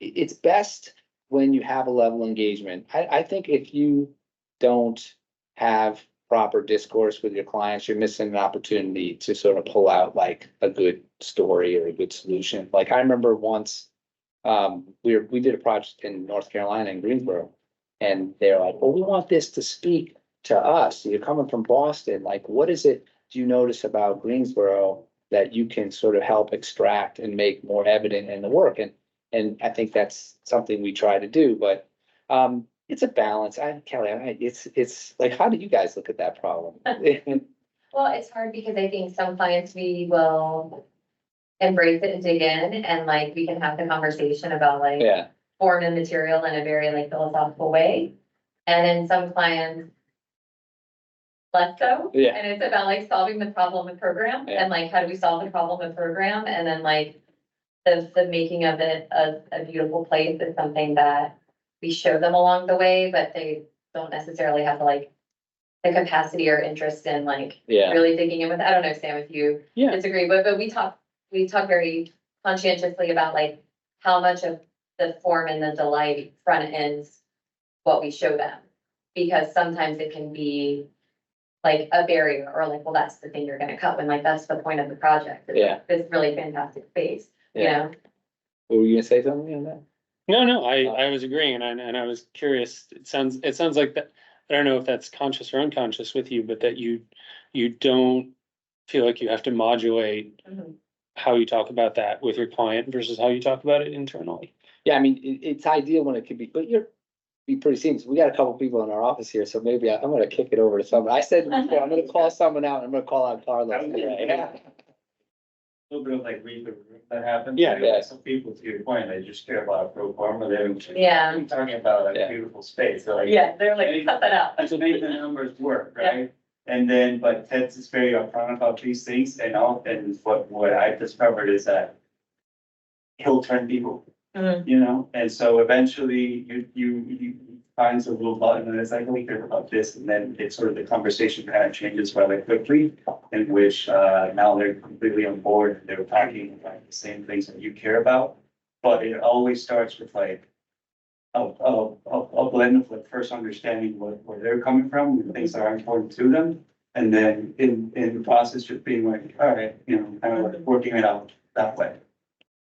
it's best when you have a level of engagement. I think if you don't have proper discourse with your clients, you're missing an opportunity to sort of pull out like a good story or a good solution. Like I remember once, we did a project in North Carolina in Greensboro. And they're like, well, we want this to speak to us. You're coming from Boston. Like, what is it do you notice about Greensboro that you can sort of help extract and make more evident in the work? And I think that's something we try to do, but it's a balance. Kelly, it's like, how do you guys look at that problem? Well, it's hard because I think some clients we will embrace it and dig in, and like we can have the conversation about like Yeah, form and material in a very like philosophical way. And then some clients less so. Yeah. And it's about like solving the problem with program Yeah. and like how do we solve the problem with program, and then like the making of it a beautiful place is something that we show them along the way, but they don't necessarily have like the capacity or interest in like yeah, really digging in with. I don't know, Sam, if you Yeah. disagree, but we talk very conscientiously about like how much of the form and the delight front ends what we show them. Because sometimes it can be like a barrier or like, well, that's the thing you're gonna cut when like, that's the point of the project. It's Yeah. This really fantastic space, you yeah. know? Were you gonna say something on that? No, I was agreeing and I was curious. It sounds like that. I don't know if that's conscious or unconscious with you, but that you don't feel like you have to modulate Mhm. how you talk about that with your client versus how you talk about it internally. Yeah, I mean, it's ideal when it could be, but be pretty seamless. We got a couple people in our office here, so maybe I'm gonna kick it over to someone. I said, before, I'm gonna call someone out. I'm gonna call out Carlos. Yeah. A little bit of like read the room that happens. Yeah. Yeah. Some people, to your point, they just care about pro forma. They're Yeah. talking about Yeah. a beautiful space. They're like, Yeah, they're like, cut that out. to make the numbers work, right? And then, but Ted's is very upfront about these things and what I've discovered is that he'll turn people, Mhm. you know, and so eventually you finds a little button and it's like, we care about this, and then it's sort of the conversation kind of changes rather quickly, in which now they're completely on board, they're talking about the same things that you care about, but it always starts with like a blend of like first understanding where they're coming from, and things that are important to them. And then in the process, just being like, all right, you know, kind of like working it out that way.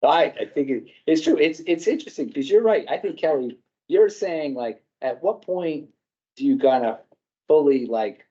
I think it's true. It's interesting because you're right. I think Kelly, you're saying like, at what point do you gonna fully like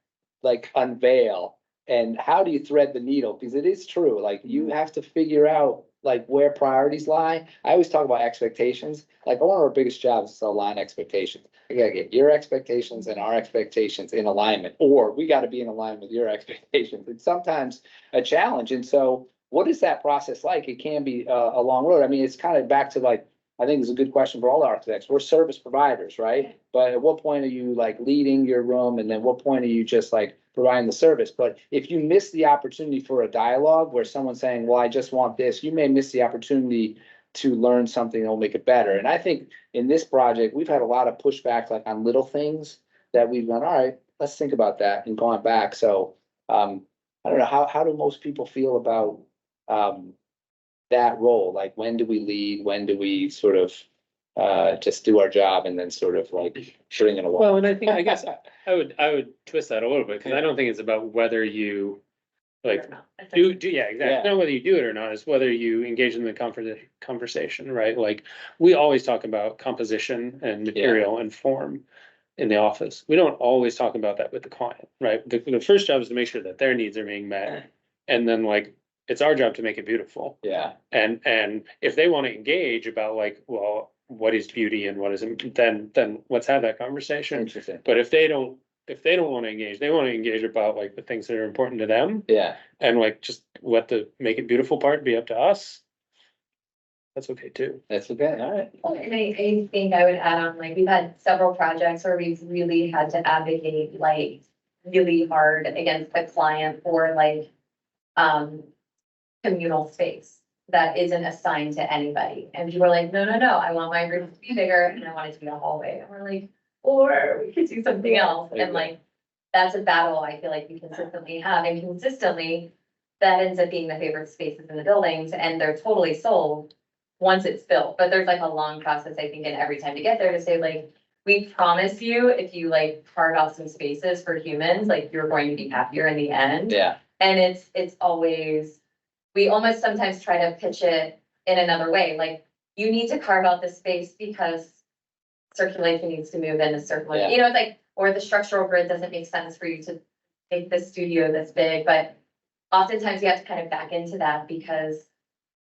unveil and how do you thread the needle? Because it is true, like you have to figure out like where priorities lie. I always talk about expectations. Like one of our biggest jobs is to align expectations. I gotta get your expectations and our expectations in alignment, or we gotta be in alignment with your expectations. It's sometimes a challenge. And so what is that process like? It can be a long road. I mean, it's kind of back to like, I think it's a good question for all architects. We're service providers, right? But at what point are you like leading your room, and then what point are you just like providing the service? But if you miss the opportunity for a dialogue where someone's saying, well, I just want this, you may miss the opportunity to learn something that will make it better. And I think in this project, we've had a lot of pushback like on little things that we've gone, all right, let's think about that, and gone back. So I don't know, how do most people feel about that role? Like, when do we lead? When do we sort of just do our job and then sort of like bring it along? Well, and I guess I would twist that a little bit, because I don't think it's about whether you like yeah, exactly. Yeah. Not whether you do it or not, it's whether you engage in the conversation, right? Like, we always talk about composition and material and form in the office. We don't always talk about that with the client, right? The first job is to make sure that their needs are being met. And then like, it's our job to make it beautiful. Yeah, And if they want to engage about like, well, what is beauty and what isn't, then let's have that conversation. interesting. But if they don't want to engage, they want to engage about like the things that are important to them, Yeah, and like just let the make it beautiful part be up to us. That's okay too. that's okay, all right. Well, and I think I would add on, like, we've had several projects where we've really had to advocate like really hard against the client for like communal space that isn't assigned to anybody. And people are like, no, I want my room to be bigger and I want it to be a hallway. And we're like, or we could do something else. And like, that's a battle I feel like we consistently have, and consistently that ends up being the favorite spaces in the buildings, and they're totally sold once it's built. But there's like a long process, I think, in every time to get there to say like, we promise you, if you like carve out some spaces for humans, like you're going to be happier in the end. Yeah, And it's always, we almost sometimes try to pitch it in another way, like, you need to carve out this space because circulation needs to move in a certain way, Yeah. you know, it's like, or the structural grid doesn't make sense for you to make this studio this big, but oftentimes you have to kind of back into that, because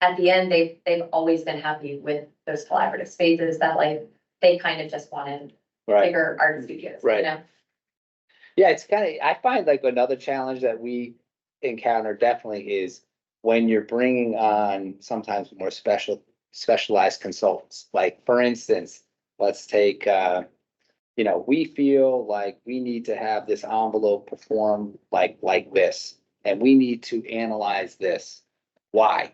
at the end, they've always been happy with those collaborative spaces that like, they kind of just wanted right. bigger art studios, Right. you know? Yeah, it's kind of, I find like another challenge that we encounter definitely is when you're bringing on sometimes more specialized consultants. Like, for instance, let's take, we feel like we need to have this envelope perform like this, and we need to analyze this. Why?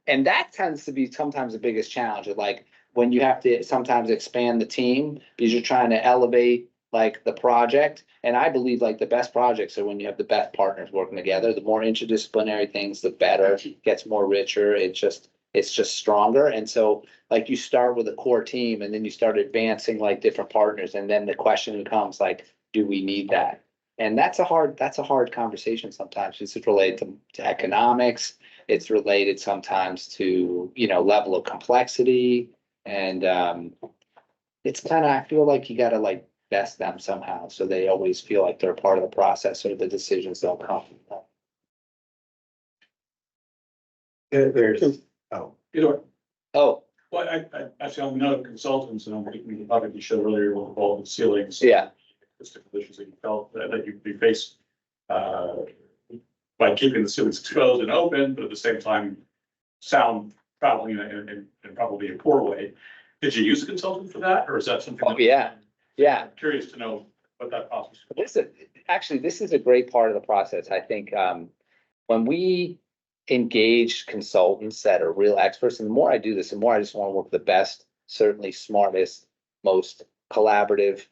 And that tends to be sometimes the biggest challenge, of like, when you have to sometimes expand the team because you're trying to elevate like the project. And I believe like the best projects are when you have the best partners working together. The more interdisciplinary things, the better. It gets more richer. It's just stronger. And so like, you start with a core team and then you start advancing like different partners. And then the question becomes like, do we need that? And that's a hard conversation sometimes. It's related to economics. It's related sometimes to, level of complexity. And it's kind of, I feel like you gotta like best them somehow, so they always feel like they're part of the process, or the decisions they'll come. There's, Oh, well, I actually, I'm not a consultant, and we probably showed earlier with all the ceilings. yeah, Acoustic conditions that you felt that you face, by keeping the ceilings exposed and open, but at the same time, sound traveling in probably a poor way. Did you use a consultant for that, or is that something? Oh, yeah. I'm Curious to know what that process was. This is a great part of the process. I think, when we engage consultants that are real experts, and the more I do this, the more I just want to work with the best, certainly smartest, most collaborative,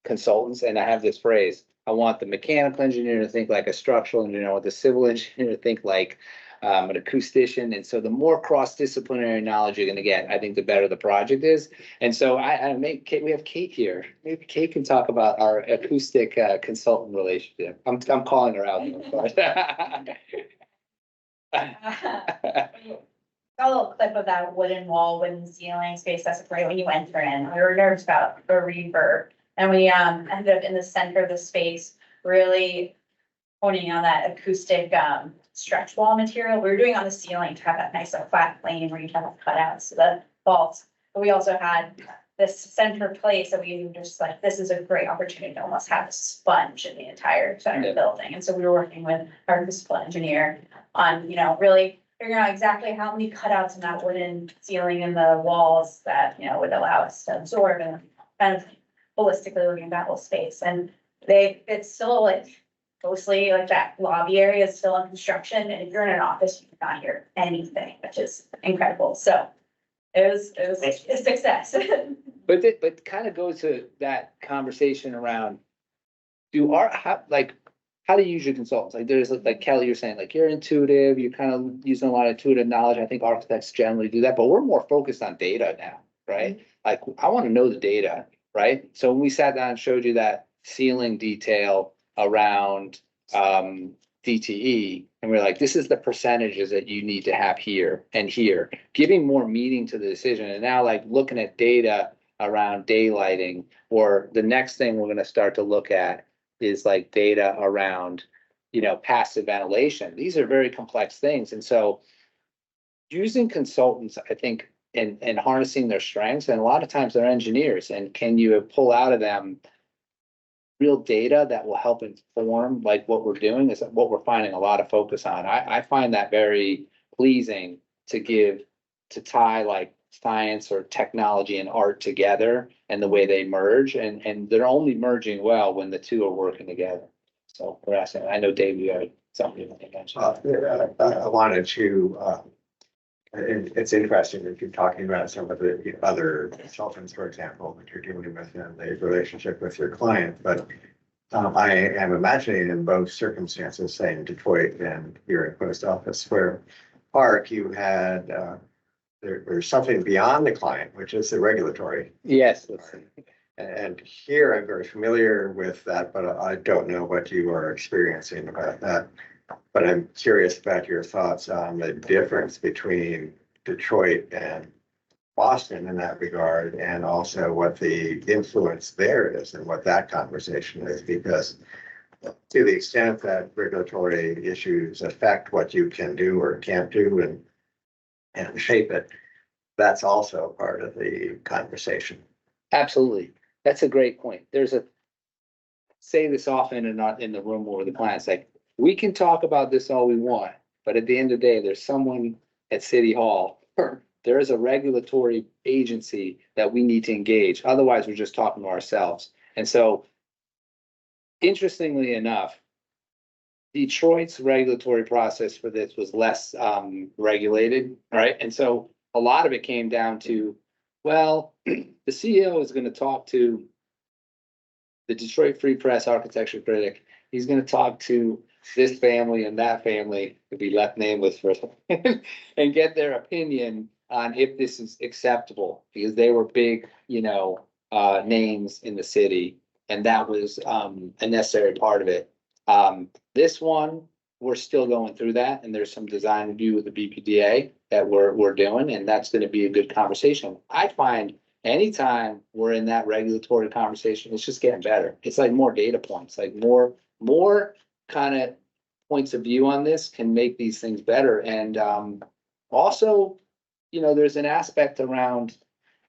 consultants. And I have this phrase: I want the mechanical engineer to think like a structural engineer, I want the civil engineer to think like an acoustician. And so the more cross-disciplinary knowledge you're gonna get, I think the better the project is. And so we have Kate here. Maybe Kate can talk about our acoustic consultant relationship. I'm calling her out. A little clip of that wooden wall, wooden ceiling space, that's right when you enter in. We were nervous about the reverb. And we ended up in the center of the space, really honing on that acoustic stretch wall material. We were doing on the ceiling to have that nice flat plane where you have cutouts to the vaults. But we also had this center place that we were just like, this is a great opportunity to almost have a sponge in the entire center of the building. And so we were working with our municipal engineer on, you know, really figuring out exactly how many cutouts in that wooden ceiling and the walls that, you know, would allow us to absorb and kind of holistically looking at that whole space. And it's still like mostly like that lobby area is still in construction. And if you're in an office, you cannot hear anything, which is incredible. So it was a success. But kind of goes to that conversation around, how do you use your consultants? Like there's like Kelly, you're saying like you're intuitive, you're kind of using a lot of intuitive knowledge. I think architects generally do that, but we're more focused on data now, right? Like I want to know the data, right? So when we sat down and showed you that ceiling detail around DTE, and we're like, this is the percentages that you need to have here and here, giving more meaning to the decision. And now like looking at data around daylighting, or the next thing we're gonna start to look at is like data around, you know, passive ventilation. These are very complex things. And so using consultants, I think, and harnessing their strengths, and a lot of times they're engineers, and can you pull out of them real data that will help inform like what we're doing is what we're finding a lot of focus on. I find that very pleasing to tie like science or technology and art together and the way they merge, and they're only merging well when the two are working together. So we're asking, I know Dave, you had something you want to mention. I wanted to, it's interesting that you're talking about some of the other consultants, for example, that you're dealing with in the relationship with your client, but I am imagining in both circumstances, say in Detroit and here in Post Office, where Park, you had, there's something beyond the client, which is the regulatory. Yes. And here I'm very familiar with that, but I don't know what you are experiencing about that. But I'm curious about your thoughts on the difference between Detroit and Boston in that regard, and also what the influence there is and what that conversation is, because to the extent that regulatory issues affect what you can do or can't do and shape it, that's also part of the conversation. Absolutely. That's a great point. Say this often and not in the room or the clients, like, we can talk about this all we want, but at the end of the day, there's someone at City Hall, there is a regulatory agency that we need to engage. Otherwise, we're just talking to ourselves. And so, interestingly enough, Detroit's regulatory process for this was less regulated, right? And so a lot of it came down to, well, the CEO is going to talk to the Detroit Free Press architecture critic. He's going to talk to this family and that family, to be left nameless for a second, and get their opinion on if this is acceptable, because they were big, names in the city, and that was a necessary part of it. This one, we're still going through that, and there's some design review with the BPDA that we're doing, and that's going to be a good conversation. I find anytime we're in that regulatory conversation, it's just getting better. It's like more data points, like more kind of points of view on this can make these things better. And also, there's an aspect around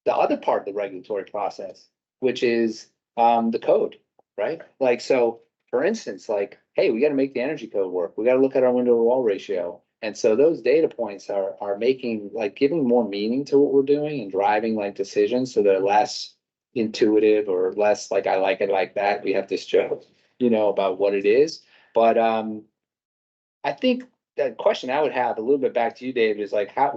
the other part of the regulatory process, which is the code, right? Like, so for instance, like, hey, we got to make the energy code work. We got to look at our window to wall ratio. And so those data points are making, like, giving more meaning to what we're doing and driving like decisions so they're less intuitive or less like, I like it like that. We have this joke, about what it is. But I think that question I would have a little bit back to you, David, is like, how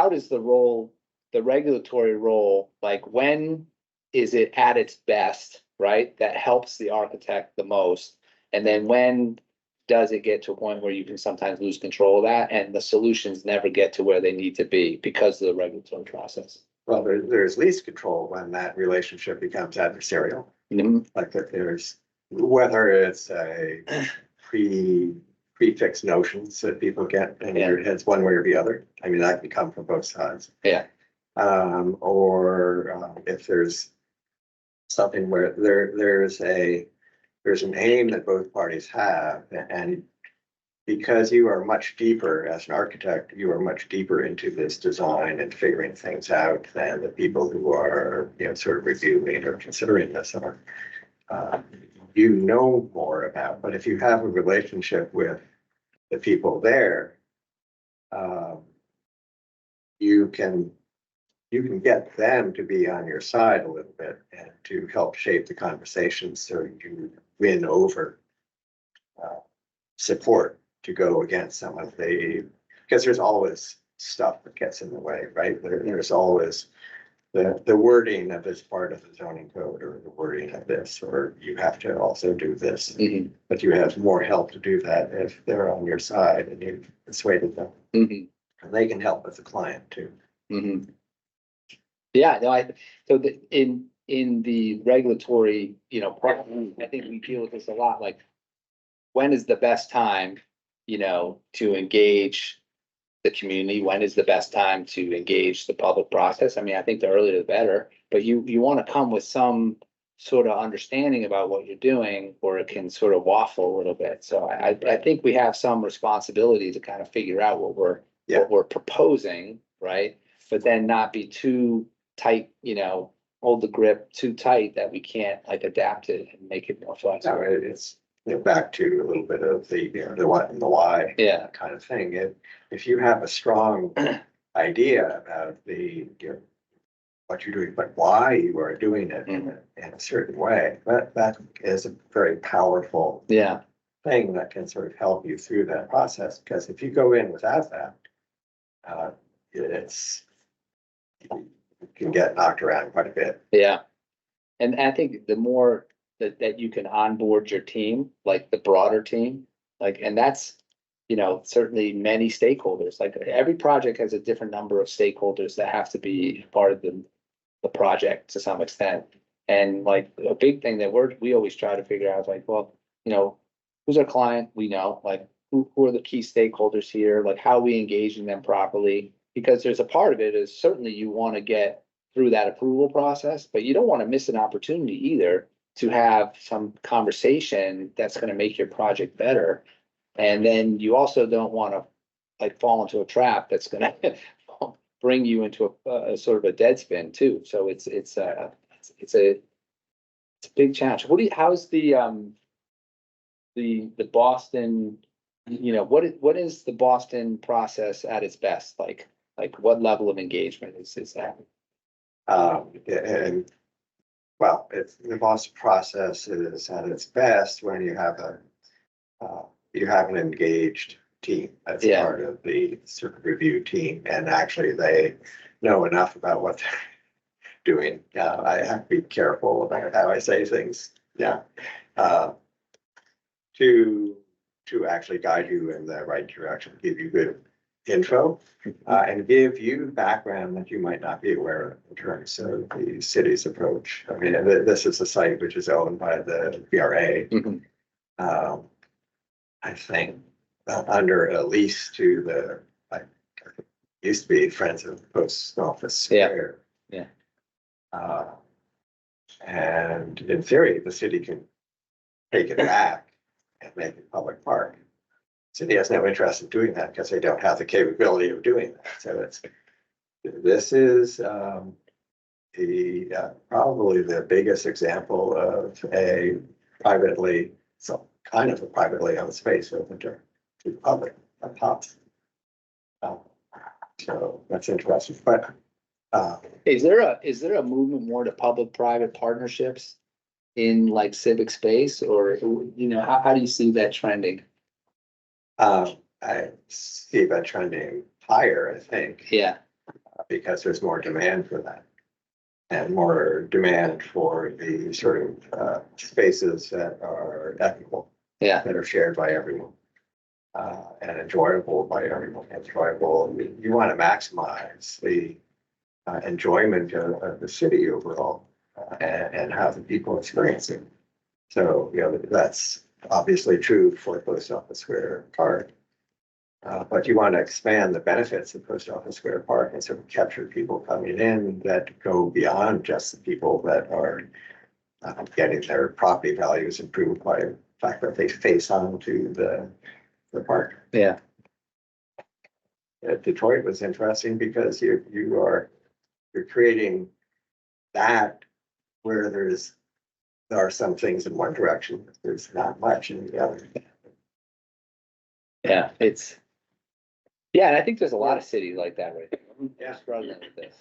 does the regulatory role, like, when is it at its best, right? That helps the architect the most. And then when does it get to a point where you can sometimes lose control of that and the solutions never get to where they need to be because of the regulatory process? Well, there's least control when that relationship becomes adversarial. Mhm. Like there's, whether it's a prefix notions that people get in their heads one way or the other. I mean, that can come from both sides. Yeah. Or if there's something where there's an aim that both parties have, and because you are much deeper as an architect, you are much deeper into this design and figuring things out than the people who are, sort of reviewing or considering this are. You know more about, but if you have a relationship with the people there, you can get them to be on your side a little bit and to help shape the conversation so you win over support to go against some of the, because there's always stuff that gets in the way, right? There's always the wording of this part of the zoning code or the wording of this, or you have to also do this. But you have more help to do that if they're on your side and you've persuaded them. And they can help with the client too. Yeah, no, in the regulatory, I think we deal with this a lot, like, when is the best time, to engage the community? When is the best time to engage the public process? I mean, I think the earlier the better, but you want to come with some sort of understanding about what you're doing, or it can sort of waffle a little bit. So I think we have some responsibility to kind of figure out what we're proposing, right? But then not be too tight, hold the grip too tight that we can't like adapt it and make it more flexible. No, it's back to a little bit of the what and the why. Yeah. Kind of thing. If you have a strong idea about what you're doing, but why you are doing it in a certain way, that is a very powerful thing that can sort of help you through that process. Because if you go in without that, you can get knocked around quite a bit. Yeah. And I think the more that you can onboard your team, like the broader team, like, and that's, certainly many stakeholders, like every project has a different number of stakeholders that have to be part of the project to some extent. And like a big thing that we always try to figure out is like, well, who's our client? We know, like, who are the key stakeholders here? Like, how are we engaging them properly? Because there's a part of it is certainly you want to get through that approval process, but you don't want to miss an opportunity either to have some conversation that's going to make your project better. And then you also don't want to like fall into a trap that's going to bring you into a sort of a dead spin too. So it's a big challenge. How's the Boston, what is the Boston process at its best? Like what level of engagement is that? And well, the Boston process is at its best when you have an engaged team that's part of the sort of review team, and actually they know enough about what they're doing. I have to be careful about how I say things. To actually guide you in the right direction, give you good info, and give you background that you might not be aware of in terms of the city's approach. I mean, this is a site which is owned by the BRA. I think under a lease to used to be Friends of the Post Office Square. And in theory, the city can take it back and make it public park. City has no interest in doing that because they don't have the capability of doing that. So this is probably the biggest example of a privately owned space open to the public at top. So that's interesting. But is there a movement more to public-private partnerships in like civic space, or how do you see that trending? I see that trending higher, I think. Yeah. Because there's more demand for that. And more demand for the sort of spaces that are equitable. That are shared by everyone. And enjoyable by everyone. You want to maximize the enjoyment of the city overall, and how the people experience it. So, that's obviously true for Post Office Square Park. But you want to expand the benefits of Post Office Square Park and sort of capture people coming in that go beyond just the people that are getting their property values improved by the fact that they face on to the the park. Yeah. Detroit was interesting because you're creating that where there are some things in one direction, there's not much in the other. Yeah, yeah, and I think there's a lot of cities like that right now. Yeah. We're struggling with this.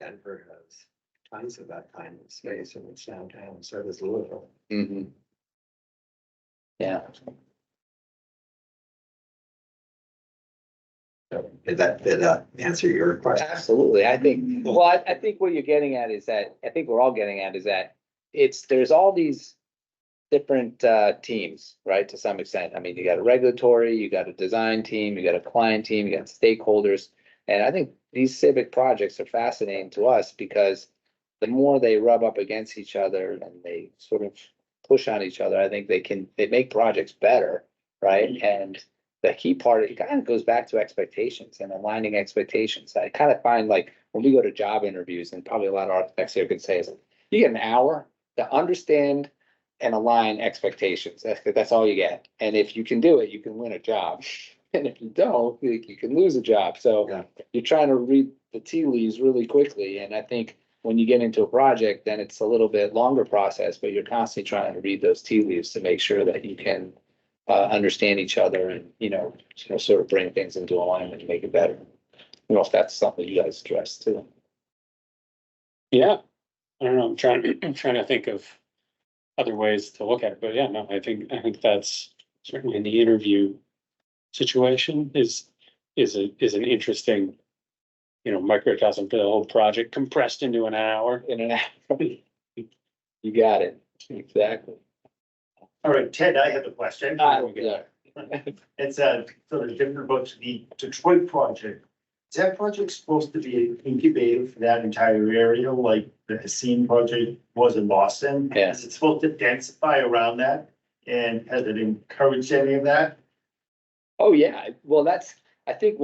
Denver has tons of that kind of space in its downtown, so does Louisville. Mhm. Yeah, So did that answer your question? absolutely. I think, well, I think what you're getting at is that, I think we're all getting at is that there's all these different teams, right, to some extent. I mean, you got a regulatory, you got a design team, you got a client team, you got stakeholders. And I think these civic projects are fascinating to us because the more they rub up against each other and they sort of push on each other, I think they make projects better, right? And the key part, it kind of goes back to expectations and aligning expectations. I kind of find like when we go to job interviews, and probably a lot of architects here could say is, you get an hour to understand and align expectations. That's all you get. And if you can do it, you can win a job. And if you don't, you can lose a job. So Yeah. you're trying to read the tea leaves really quickly. And I think when you get into a project, then it's a little bit longer process, but you're constantly trying to read those tea leaves to make sure that you can understand each other and, sort of bring things into alignment and make it better. You know, if that's something you guys address too. Yeah, I don't know, I'm trying to think of other ways to look at it, but yeah, no, I think that's certainly in the interview situation is an interesting, microcosm for the whole project compressed into an hour. In an hour. You got it. Exactly. All right, Ted, I have a question. Yeah. It's sort of different about the Detroit project. Is that project supposed to be an incubator for that entire area, like the Haseen project was in Boston? Yeah. Is it supposed to densify around that? And has it encouraged any of that? Oh, yeah. Well, I think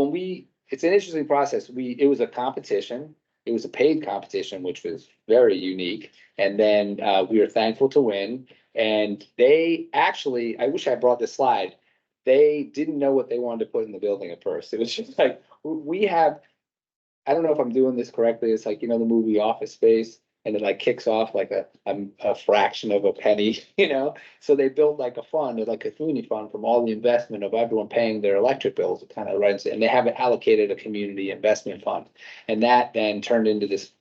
it's an interesting process. It was a competition. It was a paid competition, which was very unique. And then we were thankful to win. And they actually, I wish I brought this slide. They didn't know what they wanted to put in the building at first. It was just like, I don't know if I'm doing this correctly. It's like, the movie Office Space, and it like kicks off like a fraction of a penny, So they built like a fund, like a community fund from all the investment of everyone paying their electric bills. It kind of runs, and they haven't allocated a community investment fund. And that then turned into this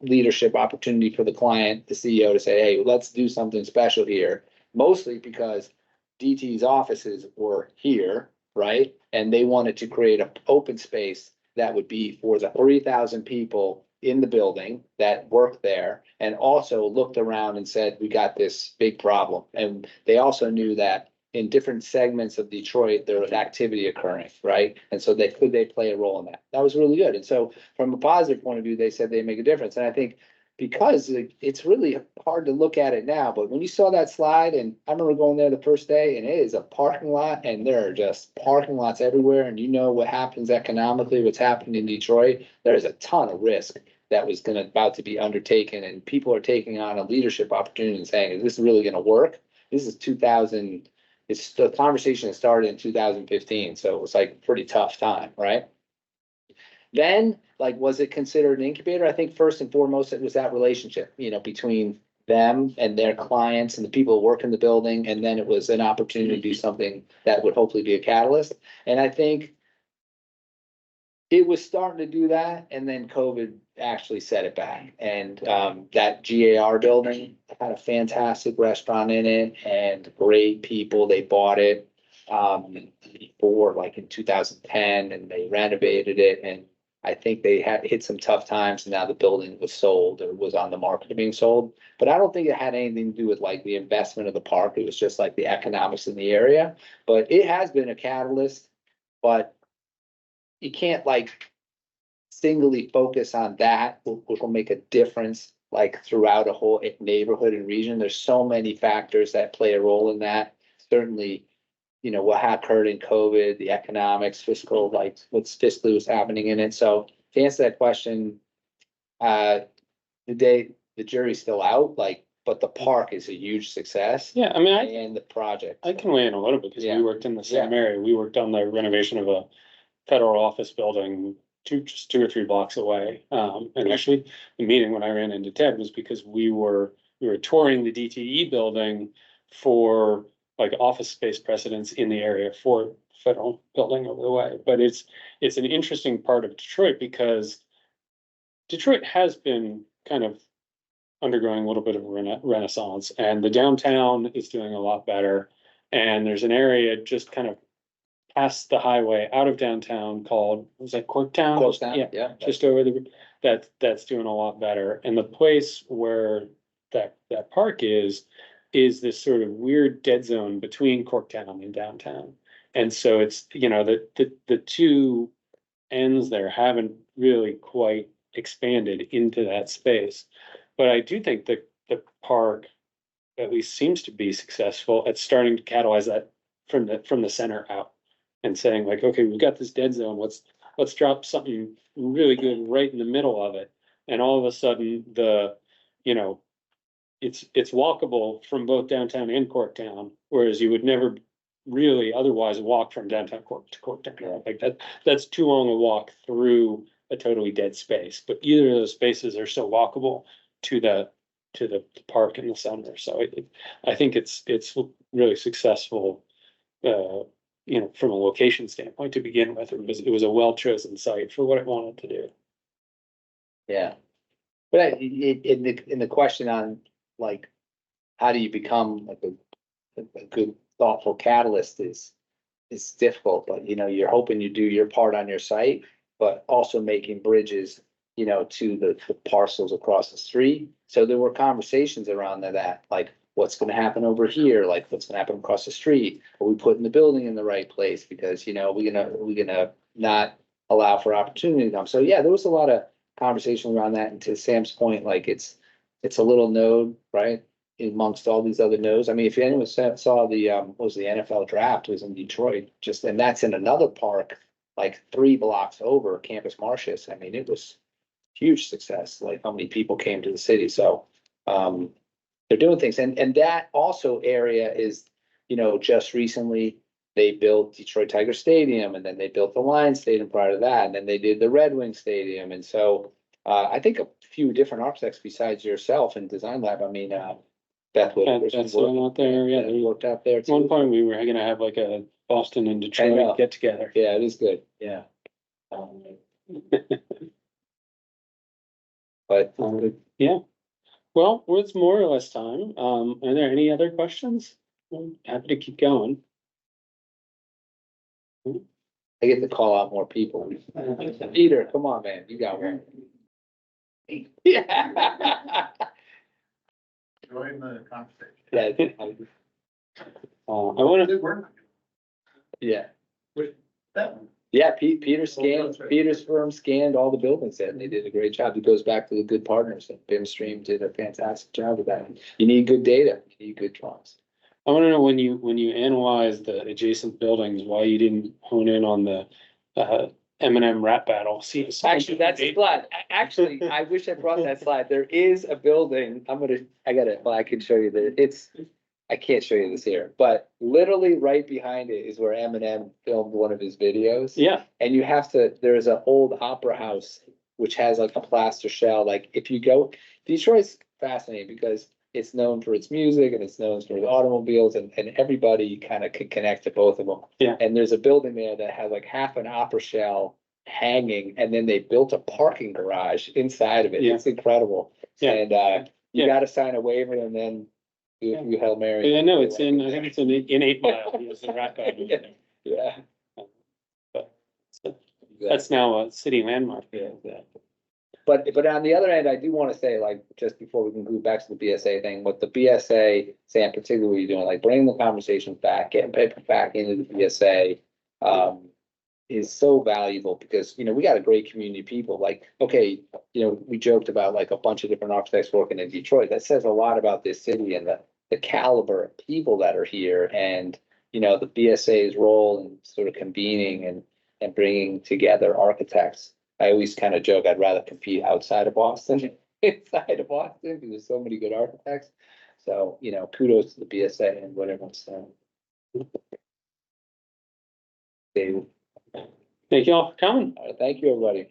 leadership opportunity for the client, the CEO, to say, hey, let's do something special here. Mostly because DT's offices were here, right? And they wanted to create an open space that would be for the 3,000 people in the building that work there, and also looked around and said, we got this big problem. And they also knew that in different segments of Detroit, there was activity occurring, right? And so they play a role in that. That was really good. And so from a positive point of view, they said they make a difference. And I think because it's really hard to look at it now, but when you saw that slide, and I remember going there the first day, and it is a parking lot, and there are just parking lots everywhere, and what happens economically, what's happened in Detroit, there's a ton of risk that was about to be undertaken, and people are taking on a leadership opportunity and saying, is this really gonna work? This is the conversation that started in 2015, so it was like a pretty tough time, right? Then, was it considered an incubator? I think first and foremost, it was that relationship, between them and their clients and the people who work in the building. And then it was an opportunity to do something that would hopefully be a catalyst. And I think it was starting to do that. And then COVID actually set it back. And that GAR building had a fantastic restaurant in it and great people. They bought it before, like in 2010, and they renovated it. And I think they had hit some tough times, and now the building was sold or was on the market of being sold. But I don't think it had anything to do with like the investment of the park. It was just like the economics in the area. But it has been a catalyst, but you can't like singly focus on that, which will make a difference like throughout a whole neighborhood and region. There's so many factors that play a role in that. Certainly, what occurred in COVID, the economics, fiscal, like what's fiscally was happening in it. So to answer that question, the jury's still out. Like but the park is a huge success Yeah, I mean, and the project. I can weigh in a little bit because Yeah. we worked in the same area. We worked on the renovation of a federal office building just 2 or 3 blocks away. And actually, the meeting when I ran into Ted was because we were touring the DTE building for like office space precedents in the area for federal building over the way. But it's an interesting part of Detroit because Detroit has been kind of undergoing a little bit of a renaissance, and the downtown is doing a lot better. And there's an area just kind of past the highway out of downtown called, was that Corktown? Close down, Yeah, yeah. just over that's doing a lot better. And the place where that park is this sort of weird dead zone between Corktown and downtown. And so it's, the two ends there haven't really quite expanded into that space. But I do think that the park at least seems to be successful at starting to catalyze that from the center out and saying like, okay, we've got this dead zone. Let's drop something really good right in the middle of it. And all of a sudden it's walkable from both downtown and Corktown, whereas you would never really otherwise walk from downtown Cork to Corktown. Like that's too long a walk through a totally dead space, but either of those spaces are still walkable to the park in the center. So I think it's really successful, from a location standpoint to begin with. It was a well-chosen site for what it wanted to do. Yeah. But in the question on like, how do you become like a good thoughtful catalyst is difficult, but you're hoping you do your part on your site, but also making bridges, to the parcels across the street. So there were conversations around that, like what's gonna happen over here, like what's gonna happen across the street? Are we putting the building in the right place? Because, we're gonna not allow for opportunity to come. So yeah, there was a lot of conversation around that. And to Sam's point, like it's a little node, right? Amongst all these other nodes. I mean, if anyone saw the, what was the NFL draft, it was in Detroit, and that's in another park, like 3 blocks over, Campus Martius. I mean, it was huge success, like how many people came to the city. So, they're doing things. And that also area is, just recently they built Detroit Tiger Stadium, and then they built the Lions Stadium prior to that, and then they did the Red Wing Stadium. And so, I think a few different architects besides yourself and Design Lab, I mean, Beth Wood. That's the one out there, yeah. They worked out there At one too. point, we were gonna have like a Boston and know. Detroit get together. Yeah, it is good, yeah. But, Yeah, well, it's more or less time. Are there any other questions? I'm happy to keep going. I get to call out more people. Peter, come on, man, you got one. Yeah. Join the conversation. Yeah, I wanna, Good work. yeah. That one. Yeah, Peter's firm scanned all the buildings and they did a great job. It goes back to the good partners, and BIMstream did a fantastic job with that. You need good data, you need good drawings. I wanna know when you analyze the adjacent buildings, why you didn't hone in on the M&M rap battle. See, Actually, that's a slide. Actually, I wish I brought that slide. There is a building. I can show you I can't show you this here, but literally right behind it is where Eminem filmed one of his videos. Yeah, And there's an old opera house, which has like a plaster shell. Like if you go, Detroit's fascinating because it's known for its music and it's known for the automobiles and everybody kind of can connect to both of them. Yeah. And there's a building there that has like half an opera shell hanging, and then they built a parking garage inside of it. Yeah. It's incredible. Yeah. And you Yeah. gotta sign a waiver and then do a few Hail Marys. I know, I think it's in 8 Mile, it's the rap battle. Yeah. But that's now a city landmark. Yeah. But on the other end, I do want to say, like, just before we can move back to the BSA thing, what the BSA, Sam, particularly doing, like bringing the conversations back, getting people back into the BSA, is so valuable because, we got a great community of people. Like, okay, we joked about like a bunch of different architects working in Detroit. That says a lot about this city and the caliber of people that are here, and the BSA's role in sort of convening and bringing together architects. I always kind of joke I'd rather compete outside of Boston inside of Boston, because there's so many good architects. So, kudos to the BSA and what everyone's done. David, Thank you all for coming. thank you, everybody.